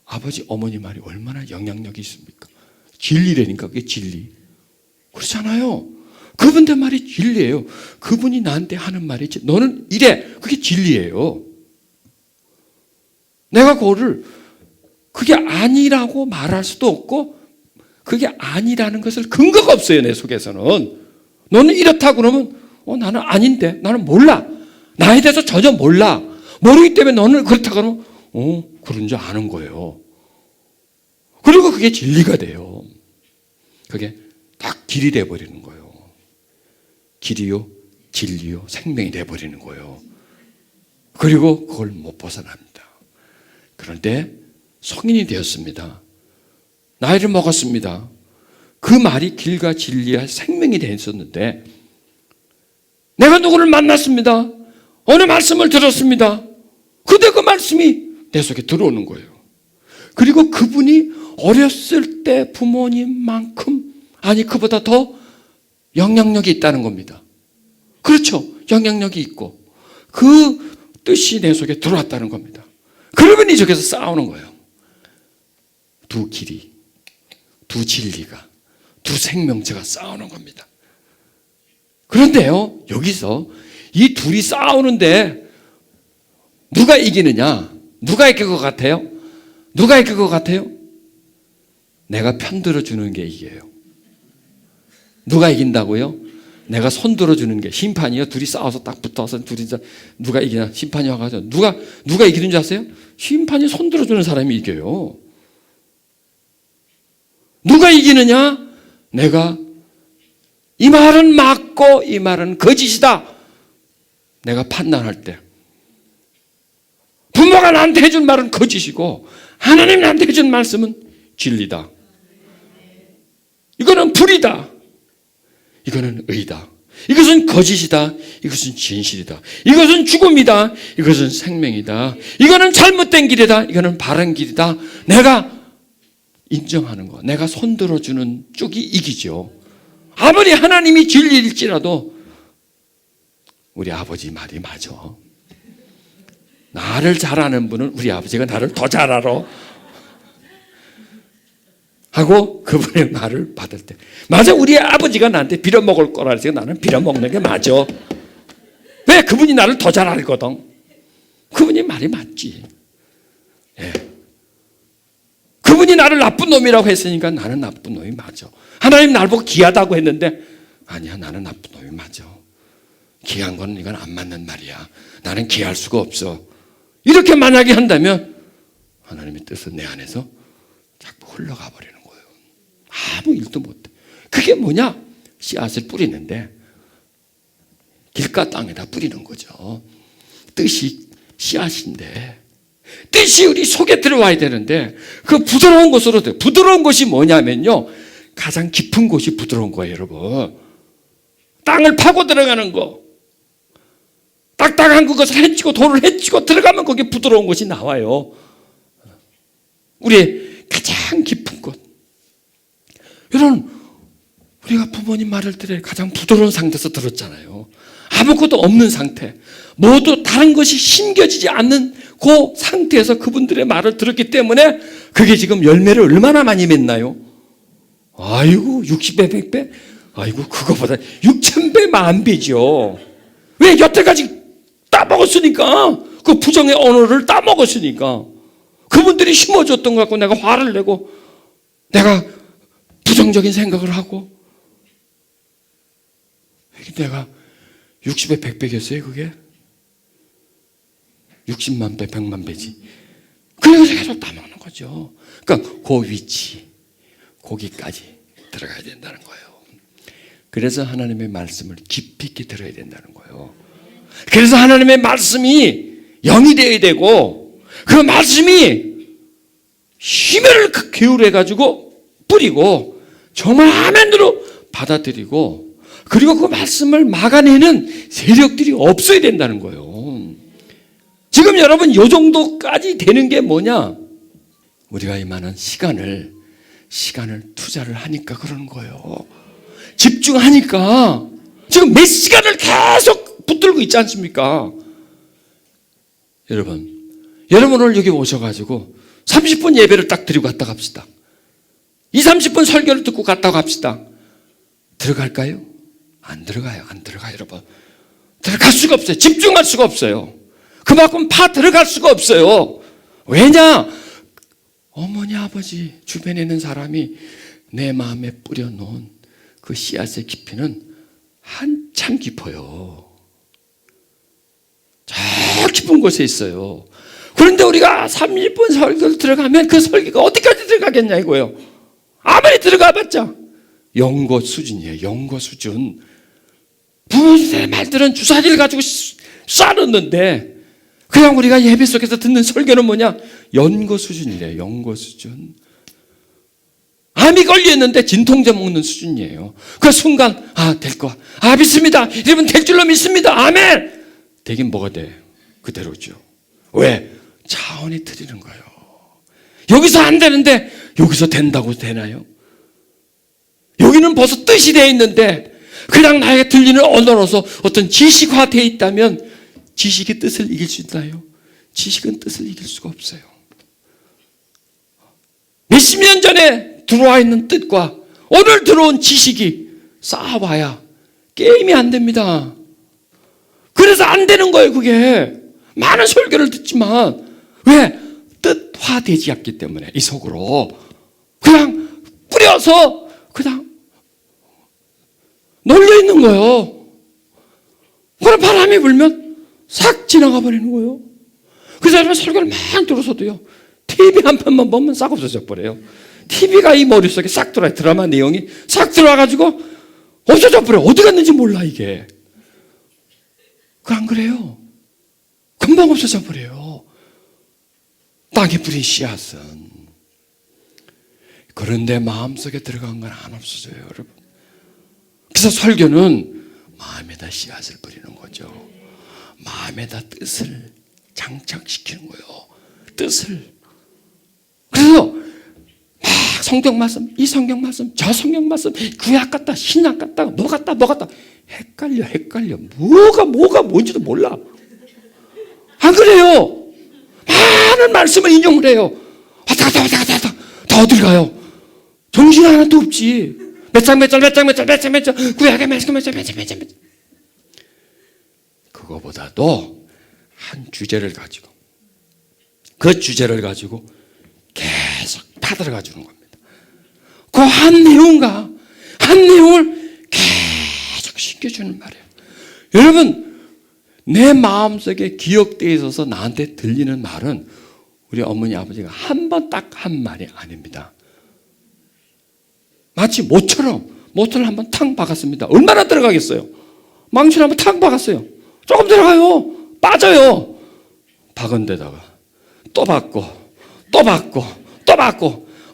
아버지, 어머니 말이 얼마나 영향력이 있습니까? 진리라니까, 그게 진리. 그렇잖아요. 그분들 말이 진리예요. 그분이 나한테 하는 말이 너는 이래. 그게 진리예요. 내가 그게 아니라고 말할 수도 없고 그게 아니라는 것을 근거가 없어요. 내 속에서는. 너는 이렇다 그러면 나는 아닌데. 나는 몰라. 나에 대해서 전혀 몰라. 모르기 때문에 너는 그렇다 그러면 그런 줄 아는 거예요. 그리고 그게 진리가 돼요. 그게 딱 길이 돼버리는 거예요. 길이요, 진리요, 생명이 돼버리는 거예요. 그리고 그걸 못 벗어납니다. 그런데 성인이 되었습니다. 나이를 먹었습니다. 그 말이 길과 진리와 생명이 되었었는데 내가 누구를 만났습니다. 어느 말씀을 들었습니다. 근데 그 말씀이 내 속에 들어오는 거예요. 그리고 그분이 어렸을 때 부모님만큼, 아니 그보다 더 영향력이 있다는 겁니다. 그렇죠. 영향력이 있고 그 뜻이 내 속에 들어왔다는 겁니다. 그러면 이 속에서 싸우는 거예요. 두 길이, 두 진리가, 두 생명체가 싸우는 겁니다. 그런데요, 여기서 이 둘이 싸우는데 누가 이기느냐? 누가 이길 것 같아요? 누가 이길 것 같아요? 내가 편들어 주는 게 이겨요. 누가 이긴다고요? 내가 손 들어주는 게. 심판이요, 둘이 싸워서 딱 붙어서 둘이서 누가 이기나, 심판이 와가지고 누가 이기는 줄 아세요? 심판이 손 들어주는 사람이 이겨요. 누가 이기느냐? 내가 이 말은 맞고 이 말은 거짓이다, 내가 판단할 때 부모가 나한테 해준 말은 거짓이고 하나님이 나한테 해준 말씀은 진리다, 이거는 불이다, 이거는 의다, 이것은 거짓이다, 이것은 진실이다, 이것은 죽음이다, 이것은 생명이다, 이거는 잘못된 길이다, 이거는 바른 길이다, 내가 인정하는 거, 내가 손들어주는 쪽이 이기죠. 아무리 하나님이 진리일지라도 우리 아버지 말이 맞아. 나를 잘 아는 분은 우리 아버지가 나를 더 잘 알아 하고 그분의 말을 받을 때, 맞아, 우리 아버지가 나한테 빌어먹을 거라 해서 나는 빌어먹는 게 맞아. 왜? 그분이 나를 더 잘 알거든. 그분이 말이 맞지. 예. 그분이 나를 나쁜 놈이라고 했으니까 나는 나쁜 놈이 맞아. 하나님 날 보고 귀하다고 했는데 아니야, 나는 나쁜 놈이 맞아. 귀한 건 이건 안 맞는 말이야. 나는 귀할 수가 없어. 이렇게 만약에 한다면 하나님의 뜻은 내 안에서 자꾸 흘러가 버리는 거예요. 아무 일도 못해. 그게 뭐냐? 씨앗을 뿌리는데 길가 땅에다 뿌리는 거죠. 뜻이 씨앗인데 뜻이 우리 속에 들어와야 되는데 그 부드러운 곳으로 돼. 부드러운 곳이 뭐냐면요, 가장 깊은 곳이 부드러운 거예요, 여러분. 땅을 파고 들어가는 거, 딱딱한 그것을 헤치고 돌을 헤치고 들어가면 거기에 부드러운 곳이 나와요. 우리의 가장 깊은 곳. 여러분, 우리가 부모님 말을 들어야 가장 부드러운 상태에서 들었잖아요. 아무것도 없는 상태, 모두 다른 것이 심겨지지 않는 그 상태에서 그분들의 말을 들었기 때문에 그게 지금 열매를 얼마나 많이 맺나요? 아이고, 60배, 100배? 아이고, 그거보다 6000배, 만배죠. 왜? 여태까지 따먹었으니까. 그 부정의 언어를 따먹었으니까. 그분들이 심어줬던 것 같고 내가 화를 내고 내가 부정적인 생각을 하고, 내가 60배, 100배겠어요, 그게? 60만 배, 100만 배지. 그래서 계속 따먹는 거죠. 그러니까 그 위치, 거기까지 들어가야 된다는 거예요. 그래서 하나님의 말씀을 깊이 있게 들어야 된다는 거예요. 그래서 하나님의 말씀이 영이 되어야 되고, 그 말씀이 힘을 기울여가지고 뿌리고 정말 아멘으로 받아들이고, 그리고 그 말씀을 막아내는 세력들이 없어야 된다는 거예요. 지금 여러분 이 정도까지 되는 게 뭐냐? 우리가 이만한 시간을 투자를 하니까 그러는 거예요. 집중하니까. 지금 몇 시간을 계속 붙들고 있지 않습니까? 여러분 오늘 여기 오셔가지고 30분 예배를 딱 드리고 갔다 갑시다. 30분 설교를 듣고 갔다 갑시다. 들어갈까요? 안 들어가요. 여러분. 들어갈 수가 없어요. 집중할 수가 없어요. 그만큼 들어갈 수가 없어요. 왜냐? 어머니, 아버지, 주변에 있는 사람이 내 마음에 뿌려놓은 그 씨앗의 깊이는 한참 깊어요. 저 깊은 곳에 있어요. 그런데 우리가 30분 설교를 들어가면 그 설교가 어디까지 들어가겠냐 이거예요. 아무리 들어가봤자 연고 수준이에요. 연고 수준. 부모님의 말들은 주사기를 가지고 쏴놓는데 그냥 우리가 예배 속에서 듣는 설교는 뭐냐? 연고 수준이래요. 연고 수준. 암이 걸렸는데 진통제 먹는 수준이에요. 그 순간 될 거. 믿습니다. 여러분 될 줄로 믿습니다. 아멘. 되긴 뭐가 돼? 그대로죠. 왜? 차원이 틀리는 거예요. 여기서 안 되는데 여기서 된다고 되나요? 여기는 벌써 뜻이 되어 있는데 그냥 나에게 들리는 언어로서 어떤 지식화되어 있다면 지식이 뜻을 이길 수 있나요? 지식은 뜻을 이길 수가 없어요. 몇십 년 전에 들어와 있는 뜻과 오늘 들어온 지식이 쌓아봐야 게임이 안 됩니다. 그래서 안 되는 거예요, 그게. 많은 설교를 듣지만 왜? 뜻화되지 않기 때문에 이 속으로 그냥 뿌려서 그냥 놀려 있는 거예요. 그럼 바람이 불면 싹 지나가 버리는 거예요. 그래서 여러분 설교를 막 들어서도요, TV 한 편만 보면 싹 없어져 버려요. TV가 이 머릿속에 싹 들어와요. 드라마 내용이 싹 들어와가지고 없어져 버려요. 어디 갔는지 몰라, 이게. 안 그래요? 금방 없어져 버려요. 땅에 뿌린 씨앗은. 그런데 마음속에 들어간 건 안 없어져요, 여러분. 그래서 설교는 마음에다 씨앗을 뿌리는 거죠. 마음에다 뜻을 장착시키는 거예요. 뜻을. 그래서 막 성경 말씀, 이 성경 말씀, 저 성경 말씀, 구약 같다, 신약 같다, 뭐 같다, 뭐 같다. 헷갈려. 뭐가 뭔지도 몰라. 안 그래요? 많은 말씀을 인용을 해요. 왔다 갔다. 다 어딜 가요? 정신 하나도 없지. 몇 장, 구약의 말씀 몇 장. 그거보다도 한 주제를 가지고, 그 주제를 가지고 계속 파들어가 주는 겁니다. 그 한 내용을 계속 시켜주는 말이에요. 여러분, 내 마음속에 기억되어 있어서 나한테 들리는 말은 우리 어머니 아버지가 한 번 딱 한 말이 아닙니다. 마치 모처럼 모터를 한번 탕 박았습니다. 얼마나 들어가겠어요? 망치를 한번 탕 박았어요. 조금 들어가요. 빠져요. 박은 데다가 또 박고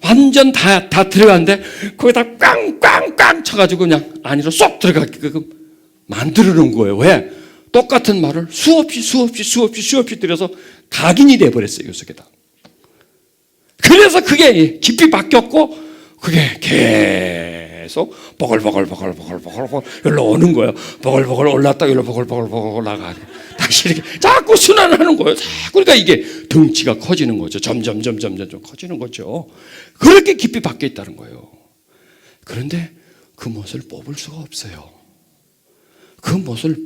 완전 다 들어가는데 거기다 꽝꽝꽝 쳐가지고 그냥 안으로 쏙 들어가게끔 만들어놓은 거예요. 왜? 똑같은 말을 수없이 들여서 각인이 돼버렸어요, 이 속에다. 그래서 그게 깊이 박혔고 그게 계속 보글보글 여기로 오는 거예요. 보글보글 올랐다 여기로 보글보글 올라가고 다시 이렇게 자꾸 순환하는 거예요. 그러니까 이게 덩치가 커지는 거죠. 점점 커지는 거죠. 그렇게 깊이 박혀 있다는 거예요. 그런데 그 못을 뽑을 수가 없어요. 그 못을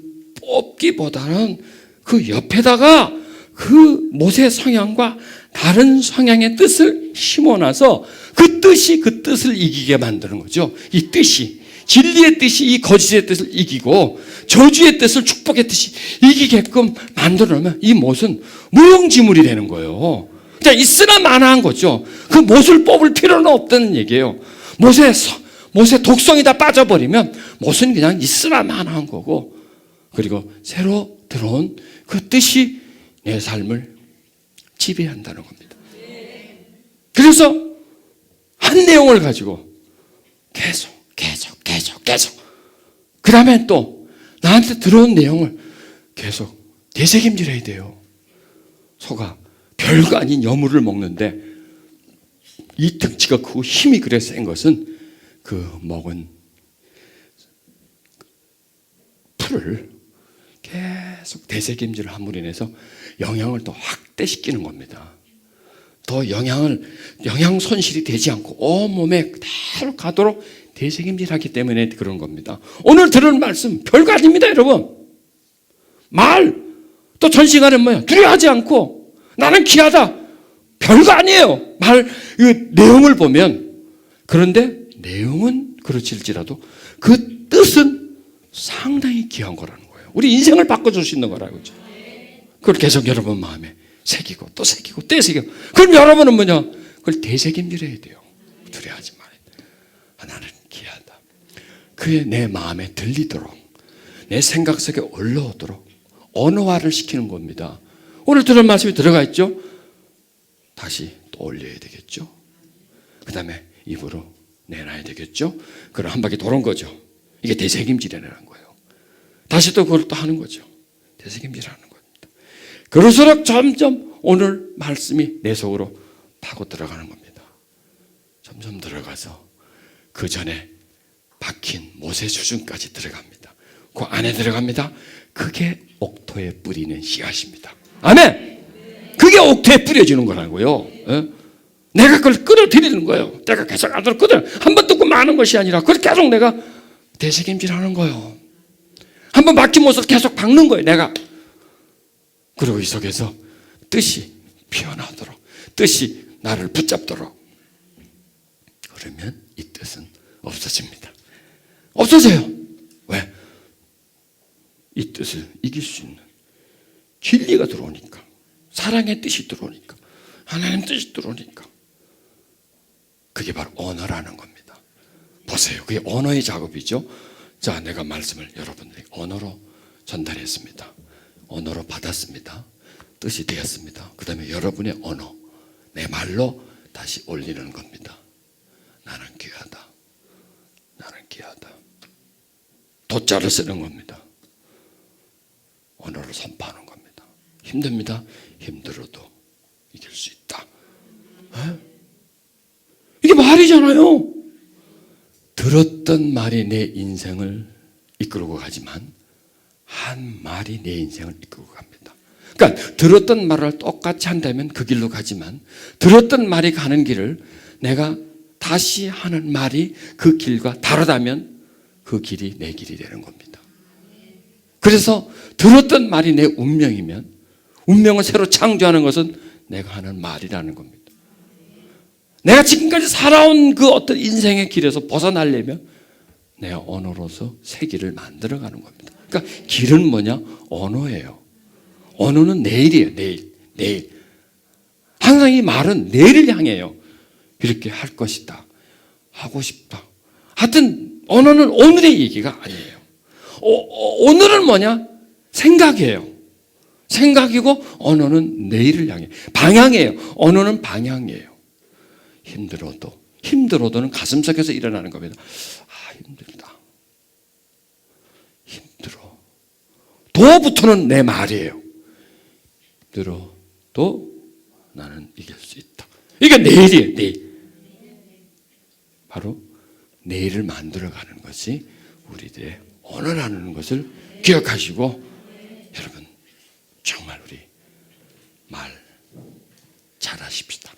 뽑기보다는 그 옆에다가 그 못의 성향과 다른 성향의 뜻을 심어놔서 그 뜻을 이기게 만드는 거죠. 이 뜻이, 진리의 뜻이 이 거짓의 뜻을 이기고 저주의 뜻을 축복의 뜻이 이기게끔 만들어 놓으면 이 못은 무용지물이 되는 거예요. 그냥 있으나 마나한 거죠. 그 못을 뽑을 필요는 없다는 얘기예요. 못의 독성이 다 빠져버리면 못은 그냥 있으나 마나한 거고, 그리고 새로 들어온 그 뜻이 내 삶을 지배한다는 겁니다. 그래서 한 내용을 가지고 계속 그 다음에 또 나한테 들어온 내용을 계속 되새김질해야 돼요. 소가 별거 아닌 여물을 먹는데 이 덩치가 크고 힘이 그래 센 것은 그 먹은 풀을 계속 되새김질을 함으로 인해서 영양을 더 확대시키는 겁니다. 더 영양 손실이 되지 않고 온몸에 그대로 가도록 되새김질하기 때문에 그런 겁니다. 오늘 들은 말씀 별거 아닙니다, 여러분. 말, 또 전시관은 뭐예요? 두려워하지 않고 나는 귀하다. 별거 아니에요. 그 내용을 보면. 그런데 내용은 그렇질지라도 그 뜻은 상당히 귀한 거라는 거예요. 우리 인생을 바꿔줄 수 있는 거라고. 그걸 계속 여러분 마음에 새기고 또 새기고 또 새기고. 그럼 여러분은 뭐냐? 그걸 되새김질해야 돼요. 두려워하지 말아야 돼. 나는 귀하다. 그게 내 마음에 들리도록, 내 생각 속에 올라오도록 언어화를 시키는 겁니다. 오늘 들은 말씀이 들어가 있죠? 다시 또 올려야 되겠죠? 그 다음에 입으로 내놔야 되겠죠? 그럼 한 바퀴 도는 거죠. 이게 되새김질이라는 거예요. 다시 또 그걸 또 하는 거죠. 되새김질하는 겁니다. 그럴수록 점점 오늘 말씀이 내 속으로 파고 들어가는 겁니다. 점점 들어가서 그 전에 박힌 못의 수준까지 들어갑니다. 그 안에 들어갑니다. 그게 옥토에 뿌리는 씨앗입니다. 아멘! 그게 옥토에 뿌려지는 거라고요. 내가 그걸 끌어들이는 거예요. 내가 계속 안 들었거든. 한 번 듣고 마는 것이 아니라 그걸 계속 내가 되새김질하는 거예요. 한 번 막힌 못을 계속 박는 거예요, 내가. 그리고 이 속에서 뜻이 피어나도록, 뜻이 나를 붙잡도록. 그러면 이 뜻은 없어집니다. 없어져요. 왜? 이 뜻을 이길 수 있는 진리가 들어오니까, 사랑의 뜻이 들어오니까, 하나님 뜻이 들어오니까. 그게 바로 언어라는 겁니다. 보세요. 그게 언어의 작업이죠. 자, 내가 말씀을 여러분들에게 언어로 전달했습니다. 언어로 받았습니다. 뜻이 되었습니다. 그 다음에 여러분의 언어, 내 말로 다시 올리는 겁니다. 나는 귀하다. 나는 귀하다. 도자를 쓰는 겁니다. 언어를 선포하는 겁니다. 힘듭니다. 힘들어도 이길 수 있다. 에? 이게 말이잖아요. 들었던 말이 내 인생을 이끌고 가지만 한 말이 내 인생을 이끌고 갑니다. 그러니까 들었던 말을 똑같이 한다면 그 길로 가지만 들었던 말이 가는 길을 내가 다시 하는 말이 그 길과 다르다면 그 길이 내 길이 되는 겁니다. 그래서 들었던 말이 내 운명이면 운명을 새로 창조하는 것은 내가 하는 말이라는 겁니다. 내가 지금까지 살아온 그 어떤 인생의 길에서 벗어나려면 내가 언어로서 새 길을 만들어가는 겁니다. 그러니까 길은 뭐냐? 언어예요. 언어는 내일이에요. 내일. 항상 이 말은 내일을 향해요. 이렇게 할 것이다. 하고 싶다. 하여튼 언어는 오늘의 얘기가 아니에요. 오늘은 뭐냐? 생각이에요. 생각이고 언어는 내일을 향해. 방향이에요. 언어는 방향이에요. 힘들어도는 가슴속에서 일어나는 겁니다. 아, 힘들다. 힘들어. 도부터는 내 말이에요. 힘들어도 나는 이길 수 있다. 이게 내일이에요. 내일. 바로 내일을 만들어가는 것이 우리들의 언어라는 것을 기억하시고 여러분 정말 우리 말 잘하십시다.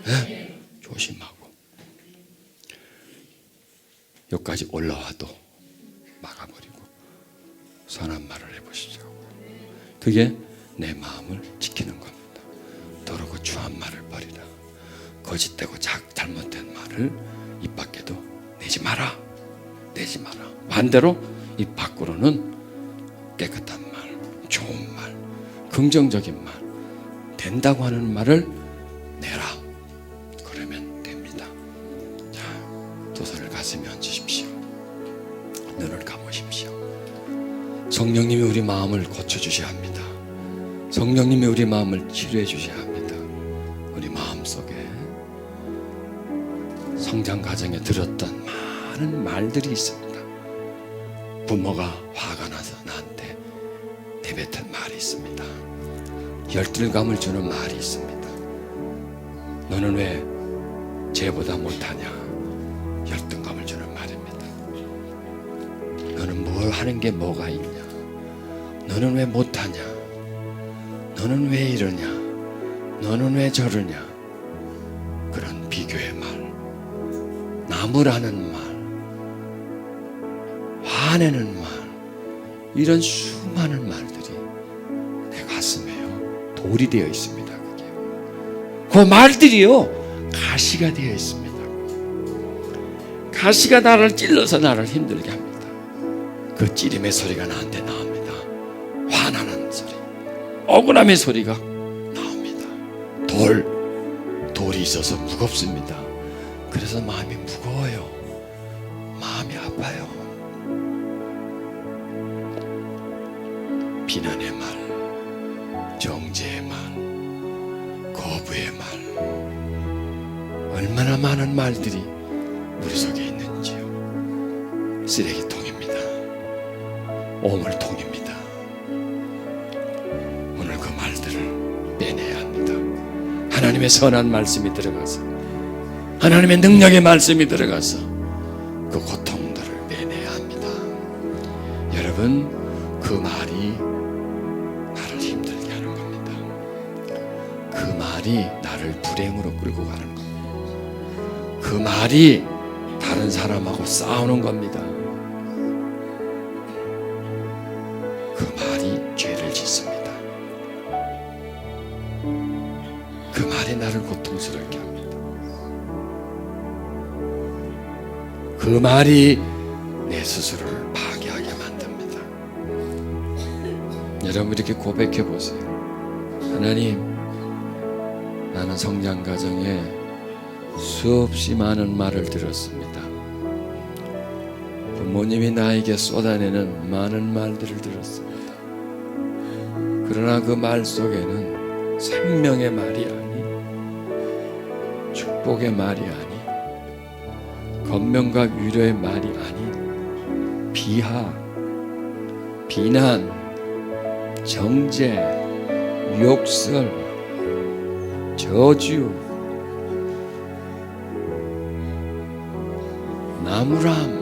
네? 조심하고 여기까지 올라와도 막아버리고 선한 말을 해보시죠. 그게 내 마음을 지키는 겁니다. 더러고 추한 말을 버리라. 거짓되고 잘못된 말을 입 밖에도 내지 마라. 반대로 입 밖으로는 깨끗한 말, 좋은 말, 긍정적인 말, 된다고 하는 말을 내라. 그러면 됩니다. 자, 두 손을 가슴에 얹으십시오. 눈을 감으십시오. 성령님이 우리 마음을 고쳐주셔야 합니다. 성령님이 우리 마음을 치료해 주셔야 합니다. 우리 마음속에 성장 과정에 들었던 많은 말들이 있습니다. 부모가 화가 나서 나한테 내뱉은 말이 있습니다. 열등감을 주는 말이 있습니다. 너는 왜 쟤보다 못하냐? 열등감을 주는 말입니다. 너는 뭘 하는 게 뭐가 있냐? 너는 왜 못하냐? 너는 왜 이러냐? 너는 왜 저러냐? 그런 비교의 말, 나무라는 말, 화내는 말, 이런 수많은 말들이 내 가슴에요 돌이 되어 있습니다. 그게 그 말들이요 가시가 되어 있습니다. 가시가 나를 찔러서 나를 힘들게 합니다. 그 찌림의 소리가 나한테 나옵니다. 화나는 소리, 억울함의 소리가 나옵니다. 돌이 있어서 무겁습니다. 그래서 마음이 무거워요. 마음이 아파요. 비난의 말, 정죄의 말, 거부의 말, 얼마나 많은 말들이 우리 속에 있는지요. 쓰레기통입니다. 오물통입니다. 오늘 그 말들을 빼내야 합니다. 하나님의 선한 말씀이 들어가서, 하나님의 능력의 말씀이 들어가서 그 고통들을 빼내야 합니다. 여러분, 그 말이 나를 힘들게 하는 겁니다. 그 말이 나를 불행으로 끌고 가는 겁니다. 그 말이 다른 사람하고 싸우는 겁니다. 그 말이 죄를 짓습니다. 그 말이 나를 고통스럽게 합니다. 그 말이 내 스스로를 파괴하게 만듭니다. 여러분 이렇게 고백해 보세요. 하나님, 나는 성장 과정에 수없이 많은 말을 들었습니다. 부모님이 나에게 쏟아내는 많은 말들을 들었습니다. 그러나 그 말 속에는 생명의 말이 아니, 축복의 말이 아니, 권면과 위로의 말이 아니, 비하, 비난, 정죄, 욕설, 저주, 나무람,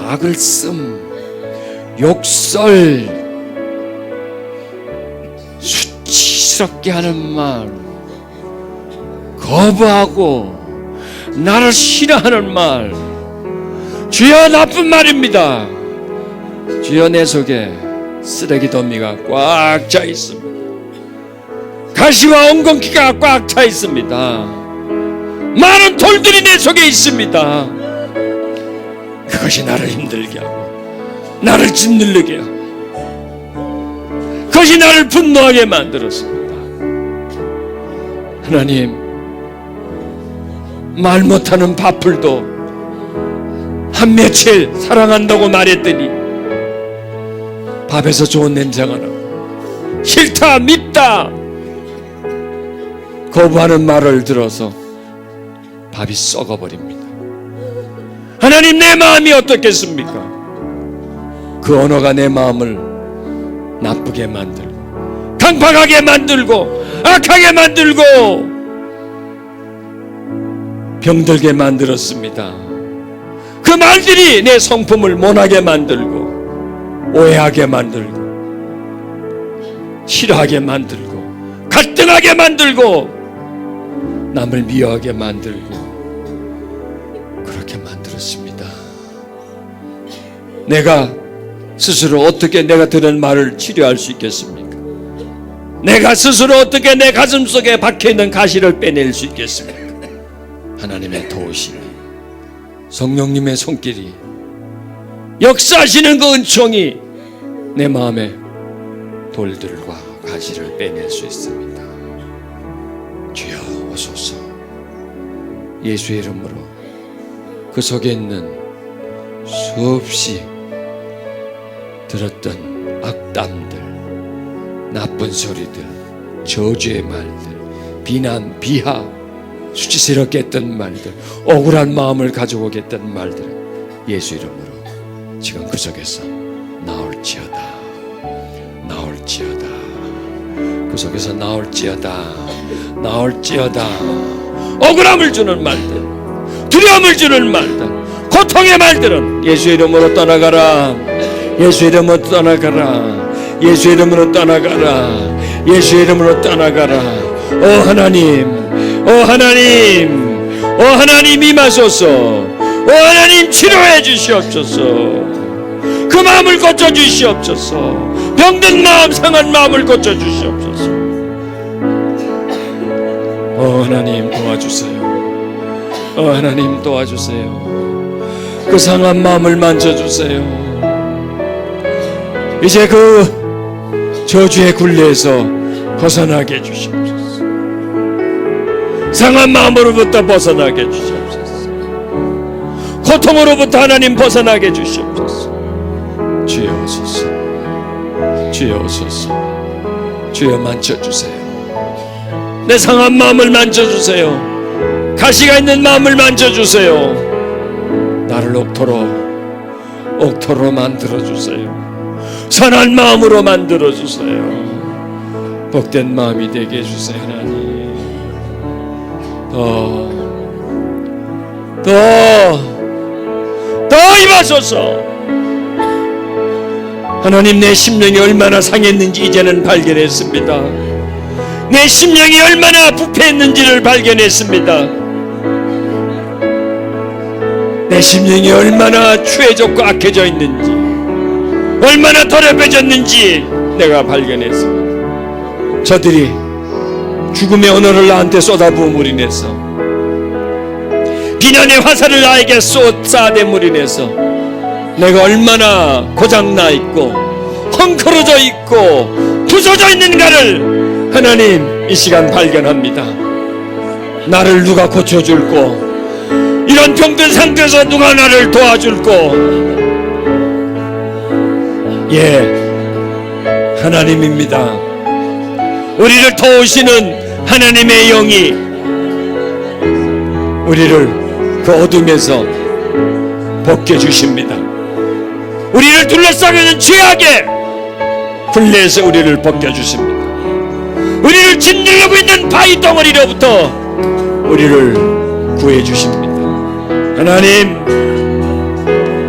악을 씀, 욕설, 수치스럽게 하는 말, 거부하고 나를 싫어하는 말, 주여 나쁜 말입니다. 주여 내 속에 쓰레기 더미가 꽉 차 있습니다. 가시와 엉겅퀴가 꽉 차 있습니다. 많은 돌들이 내 속에 있습니다. 그것이 나를 힘들게 하고 나를 짓누르게 하고 그것이 나를 분노하게 만들었습니다. 하나님, 말 못하는 바풀도 한 며칠 사랑한다고 말했더니 밥에서 좋은 냄새가 나고 싫다 밉다 거부하는 말을 들어서 밥이 썩어버립니다. 하나님, 내 마음이 어떻겠습니까? 그 언어가 내 마음을 나쁘게 만들고 강팍하게 만들고 악하게 만들고 병들게 만들었습니다. 그 말들이 내 성품을 모나게 만들고 오해하게 만들고 싫어하게 만들고 갈등하게 만들고 남을 미워하게 만들고 그렇게 만들었습니다. 내가 스스로 어떻게 내가 들은 말을 치료할 수 있겠습니까? 내가 스스로 어떻게 내 가슴 속에 박혀있는 가시를 빼낼 수 있겠습니까? 하나님의 도우심이, 성령님의 손길이, 역사하시는 그 은총이 내 마음에 돌들과 가시를 빼낼 수 있습니다. 주여 오소서. 예수의 이름으로 그 속에 있는 수없이 들었던 악담들, 나쁜 소리들, 저주의 말들, 비난, 비하, 수치스럽게 했던 말들, 억울한 마음을 가져오게 했던 말들, 예수 이름으로 지금 그 속에서 나올지어다, 나올지어다, 그 속에서 나올지어다, 나올지어다. 억울함을 주는 말들, 두려움을 주는 말들, 고통의 말들은 예수 이름으로 떠나가라, 예수 이름으로 떠나가라, 예수 이름으로 떠나가라, 예수 이름으로 떠나가라. 오 하나님, 오 하나님, 오 하나님 임하소서. 오 하나님 치료해 주시옵소서. 그 마음을 고쳐 주시옵소서. 병든 마음, 상한 마음을 고쳐 주시옵소서. 오 하나님 도와주세요. 오 하나님 도와주세요. 그 상한 마음을 만져주세요. 이제 그 저주의 굴레에서 벗어나게 해주시옵소서. 상한 마음으로부터 벗어나게 해주시옵소서. 고통으로부터 하나님 벗어나게 해주시옵소서. 주여 오소서, 주여 오소서. 주여 만져주세요. 내 상한 마음을 만져주세요. 가시가 있는 마음을 만져주세요. 나를 옥토로 만들어주세요. 선한 마음으로 만들어주세요. 복된 마음이 되게 해주세요. 하나님, 더 임하소서. 하나님, 내 심령이 얼마나 상했는지 이제는 발견했습니다. 내 심령이 얼마나 부패했는지를 발견했습니다. 내 심령이 얼마나 추해졌고 악해져 있는지, 얼마나 더럽혀졌는지 내가 발견했습니다. 저들이 죽음의 언어를 나한테 쏟아부음으로 인해서, 비난의 화살을 나에게 쏟아댐으로 인해서 내가 얼마나 고장나 있고 헝클어져 있고 부서져 있는가를 하나님 이 시간 발견합니다. 나를 누가 고쳐줄꼬? 이런 병든 상태에서 누가 나를 도와줄꼬? 예, 하나님입니다. 우리를 도우시는 하나님의 영이 우리를 그 어둠에서 벗겨주십니다. 우리를 둘러싸고 있는 죄악의 굴레에서 우리를 벗겨주십니다. 우리를 짓누르고 있는 바위 덩어리로부터 우리를 구해주십니다. 하나님,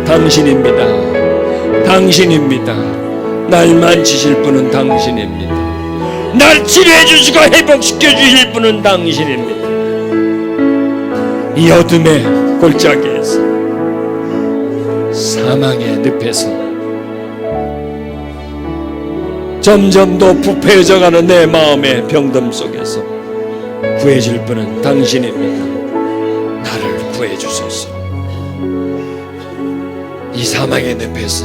당신입니다. 당신입니다. 날 만지실 분은 당신입니다. 날 치료해 주시고 회복시켜 주실 분은 당신입니다. 이 어둠의 골짜기에서, 사망의 늪에서 점점 더 부패해져가는 내 마음의 병듦 속에서 구해줄 분은 당신입니다. 나를 구해주소서. 이 사망의 늪에서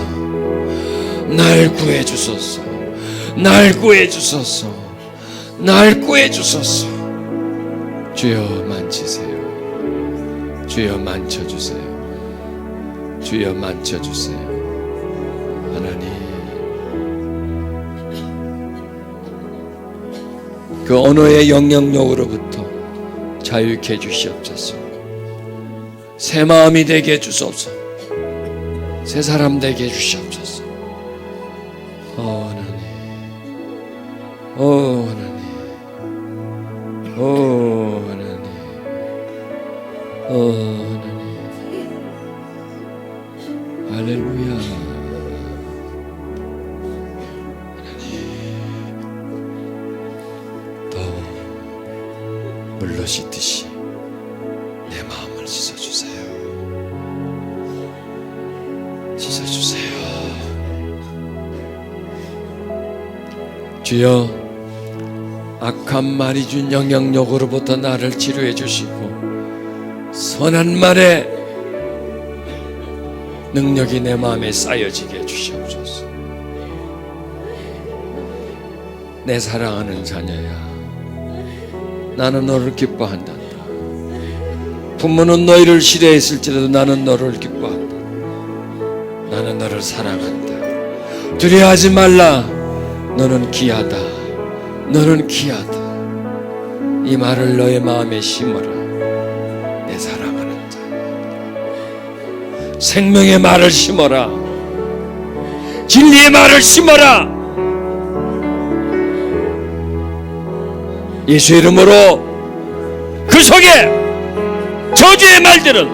날 구해주소서. 날 구해주소서. 날 구해주소서. 주여 만지세요. 주여 만져주세요. 주여 만져주세요. 하나님, 그 언어의 영향력으로부터 자유케 해주시옵소서. 새 마음이 되게 해주소서. 새 사람 되게 해주시옵소서. 하나님, 하나님, 하나님, 하나님, 할렐루야. 하나님, 더 물로 씻듯이 내 마음을 씻어주세요. 씻어주세요. 주여, 악한 말이 준 영향력으로부터 나를 치료해 주시고 선한 말에 능력이 내 마음에 쌓여지게 해주시옵소서. 내 사랑하는 자녀야, 나는 너를 기뻐한단다. 부모는 너희를 싫어했을지라도 나는 너를 기뻐한다. 나는 너를 사랑한다. 두려워하지 말라. 너는 귀하다. 너는 귀하다. 이 말을 너의 마음에 심어라. 내 사랑하는 자, 생명의 말을 심어라. 진리의 말을 심어라. 예수 이름으로 그 속에 저주의 말들은,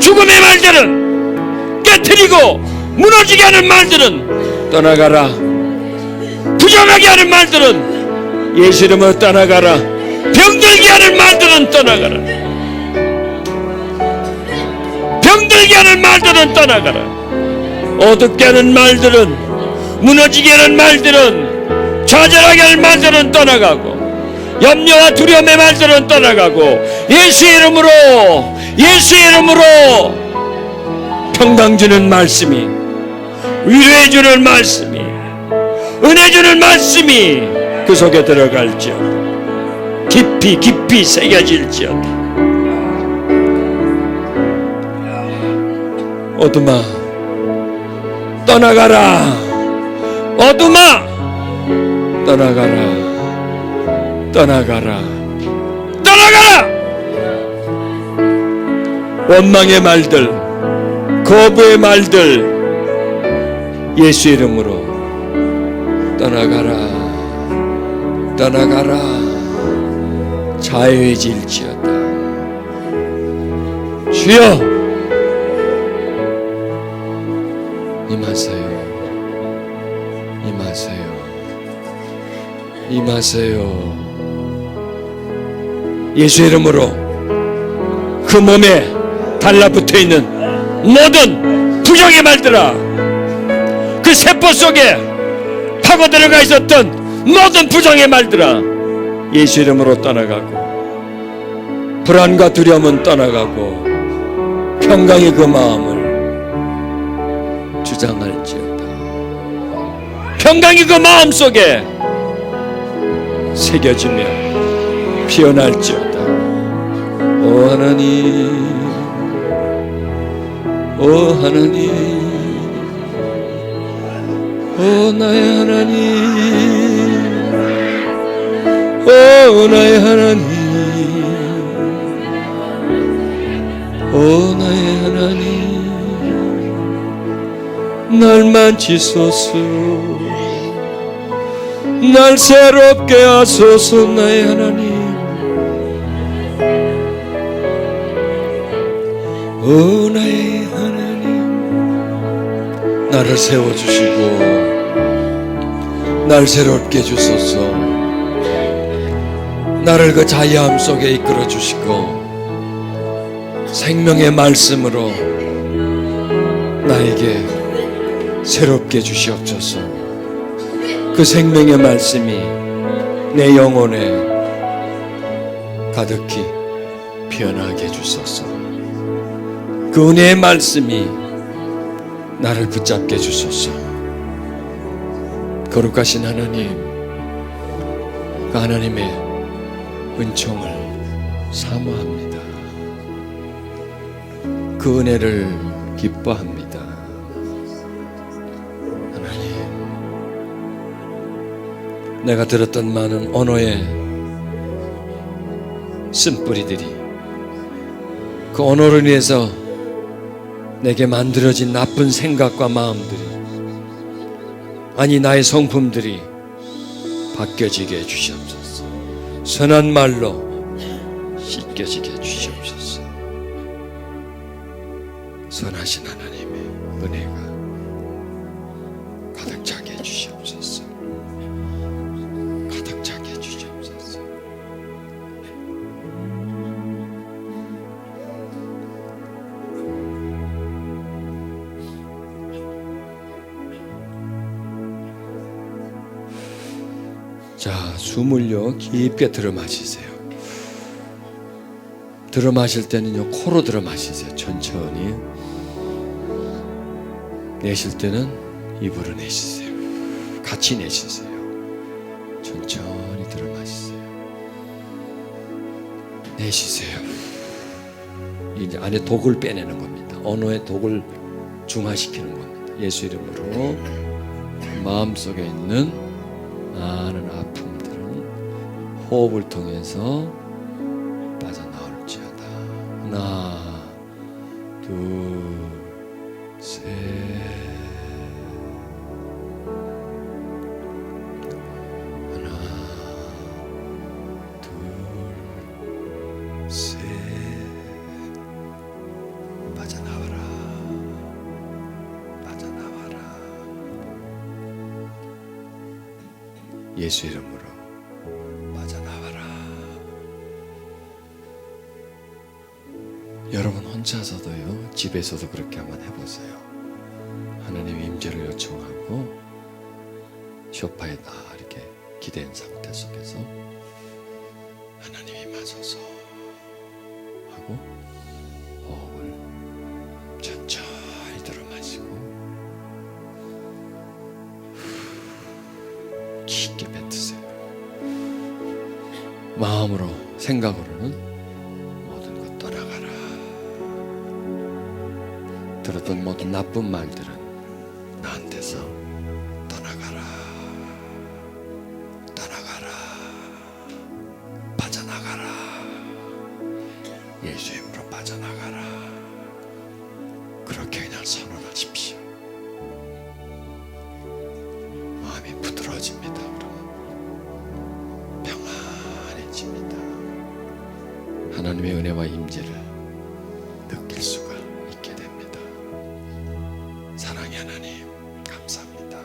죽음의 말들은, 깨트리고 무너지게 하는 말들은 떠나가라. 부정하게 하는 말들은 예수 이름으로 떠나가라. 병들게 하는 말들은 떠나가라. 병들게 하는 말들은 떠나가라. 어둡게 하는 말들은, 무너지게 하는 말들은, 좌절하게 하는 말들은 떠나가고, 염려와 두려움의 말들은 떠나가고, 예수의 이름으로, 예수의 이름으로 평강 주는 말씀이, 위로해 주는 말씀이, 은혜 주는 말씀이 그 속에 들어갈지어다. 깊이 깊이 새겨질지어다. 어둠아, 떠나가라. 어둠아, 떠나가라. 떠나가라. 떠나가라. 원망의 말들, 거부의 말들 예수 이름으로 떠나가라. 떠나가라. 자유해질지어다. 주여, 임하세요. 임하세요. 임하세요. 예수 이름으로 그 몸에 달라붙어 있는 모든 부정의 말들아, 그 세포 속에 파고 들어가 있었던 모든 부정의 말들아, 예수 이름으로 떠나가고, 불안과 두려움은 떠나가고, 평강이 그 마음을 주장할지어다. 평강이 그 마음 속에 새겨지며 피어날지어다. 오 하나님, 오 하나님, 오 나의 하나님, 오 나의 하나님, 오 나의 하나님, 날 만지소서, 날 새롭게 하소서. 나의 하나님, 오 나의 하나님, 나를 세워주시고 날 새롭게 주소서. 나를 그 자유함 속에 이끌어 주시고 생명의 말씀으로 나에게 새롭게 주시옵소서. 그 생명의 말씀이 내 영혼에 가득히 피어나게 해주소서. 그 은혜의 말씀이 나를 붙잡게 해주소서. 거룩하신 하나님, 그 하나님의 은총을 사모합니다. 그 은혜를 기뻐합니다. 하나님, 내가 들었던 많은 언어의 쓴뿌리들이, 그 언어로 인해서 내게 만들어진 나쁜 생각과 마음들이, 아니 나의 성품들이 바뀌어지게 해주시옵소서. 선한 말로 씻겨지게 해주시옵소서. 선하신 하나님의 은혜가 가득 차게 해주시옵소서. 가득 차게 해주시옵소서. 자, 숨을요 깊게 들어 마시세요. 들어 마실 때는요 코로 들어 마시세요. 천천히. 내쉴 때는 입으로 내쉬세요. 같이 내쉬세요. 천천히 들어 마시세요. 내쉬세요. 이제 안에 독을 빼내는 겁니다. 언어의 독을 중화시키는 겁니다. 예수 이름으로 마음속에 있는 많은 아픔들은 호흡을 통해서 빠져나올지어다. 하나, 둘, 셋. 하나, 둘, 셋. 빠져나와라. 빠져나와라. 예수 이름으로 빠져나와라. 여러분 혼자서도요, 집에서도 그렇게 한번 해보세요. 하나님의 임재를 요청하고 소파에 다 이렇게 기댄 상태 속에서 하나님 임하소서 하고 호흡을 천천히 들어 마시고 깊게 뱉으세요. 마음으로, 생각으로는 모든 것 떠나가라. 들었던 모든 나쁜 말들은 나한테서 떠나가라. 떠나가라. 빠져나가라. 예수 이름으로 빠져나가라. 그렇게 그냥 선언하십시오. 마음이 부드러워집니다. 그러면 평안해집니다. 하나님의 은혜와 임재를 느낄 수가 있게 됩니다. 사랑의 하나님 감사합니다.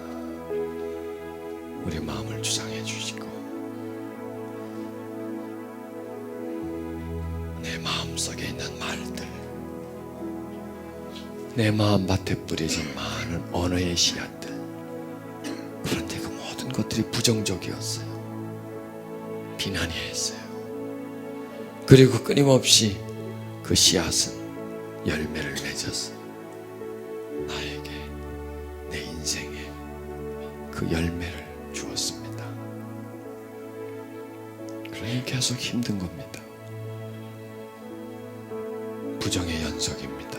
우리 마음을 주장해 주시고 내 마음밭에 뿌려진 많은 언어의 씨앗들, 그런데 그 모든 것들이 부정적이었어요. 비난이었어요. 그리고 끊임없이 그 씨앗은 열매를 맺어서 나에게, 내 인생에 그 열매를 주었습니다. 그러니 계속 힘든 겁니다. 부정의 연속입니다.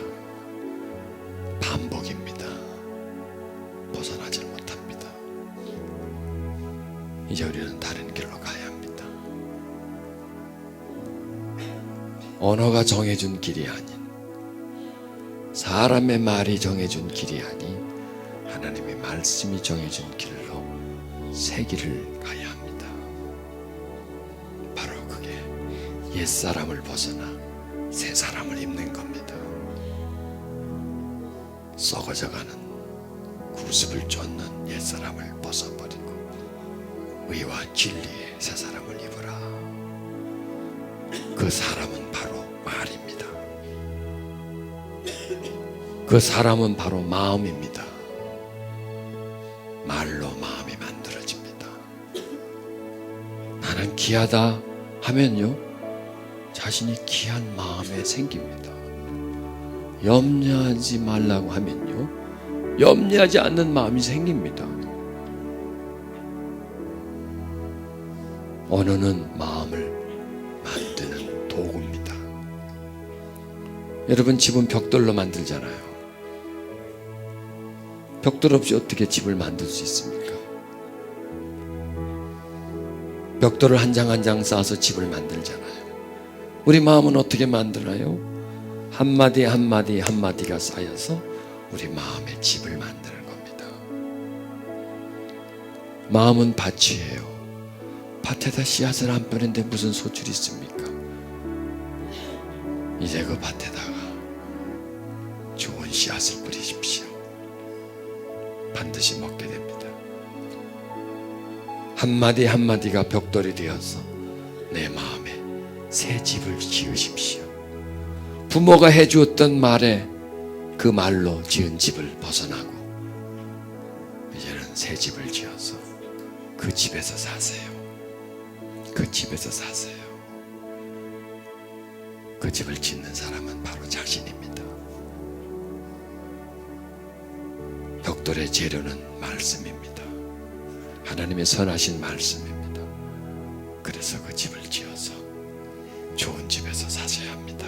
반복입니다. 벗어나지 못합니다. 이제 우리는 다른 길로 가야 합니다. 언어가 정해준 길이 아닌, 사람의 말이 정해준 길이 아닌 하나님의 말씀이 정해준 길로 새 길을 가야 합니다. 바로 그게 옛사람을 벗어나 새 사람을 입는 겁니다. 썩어져가는 구습을 쫓는 옛사람을 벗어버리고 의와 진리의 새 사람을 입으라. 그 사람은 바로 말입니다. 그 사람은 바로 마음입니다. 말로 마음이 만들어집니다. 나는 귀하다 하면요, 자신이 귀한 마음에 생깁니다. 염려하지 말라고 하면요, 염려하지 않는 마음이 생깁니다. 언어는 마음을 만드는 도구입니다. 여러분, 집은 벽돌로 만들잖아요. 벽돌 없이 어떻게 집을 만들 수 있습니까? 벽돌을 한 장 한 장 쌓아서 집을 만들잖아요. 우리 마음은 어떻게 만드나요? 한마디 한마디 한마디가 쌓여서 우리 마음의 집을 만드는 겁니다. 마음은 밭이에요. 밭에다 씨앗을 안 뿌리는데 무슨 소출이 있습니까? 이제 그 밭에다가 좋은 씨앗을 뿌리십시오. 반드시 먹게 됩니다. 한마디 한마디가 벽돌이 되어서 내 마음에 새 집을 지으십시오. 부모가 해주었던 말에 그 말로 지은 집을 벗어나고 이제는 새 집을 지어서 그 집에서 사세요. 그 집에서 사세요. 그 집을 짓는 사람은 바로 자신입니다. 벽돌의 재료는 말씀입니다. 하나님의 선하신 말씀입니다. 그래서 그 집을 지어서 좋은 집에서 사셔야 합니다.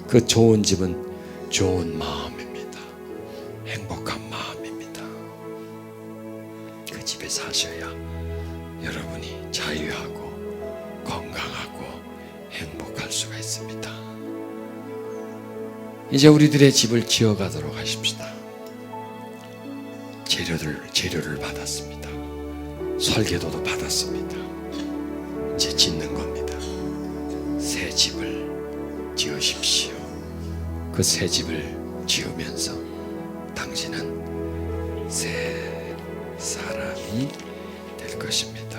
그 좋은 집은 좋은 마음입니다. 행복한 마음입니다. 그 집에 사셔야 여러분이 자유하고 건강하고 행복할 수가 있습니다. 이제 우리들의 집을 지어가도록 하십시다. 재료를 받았습니다. 설계도도 받았습니다. 이제 짓는 겁니다. 새 집을 지으십시오. 그 새 집을 지으면서 당신은 새 사람이 될 것입니다.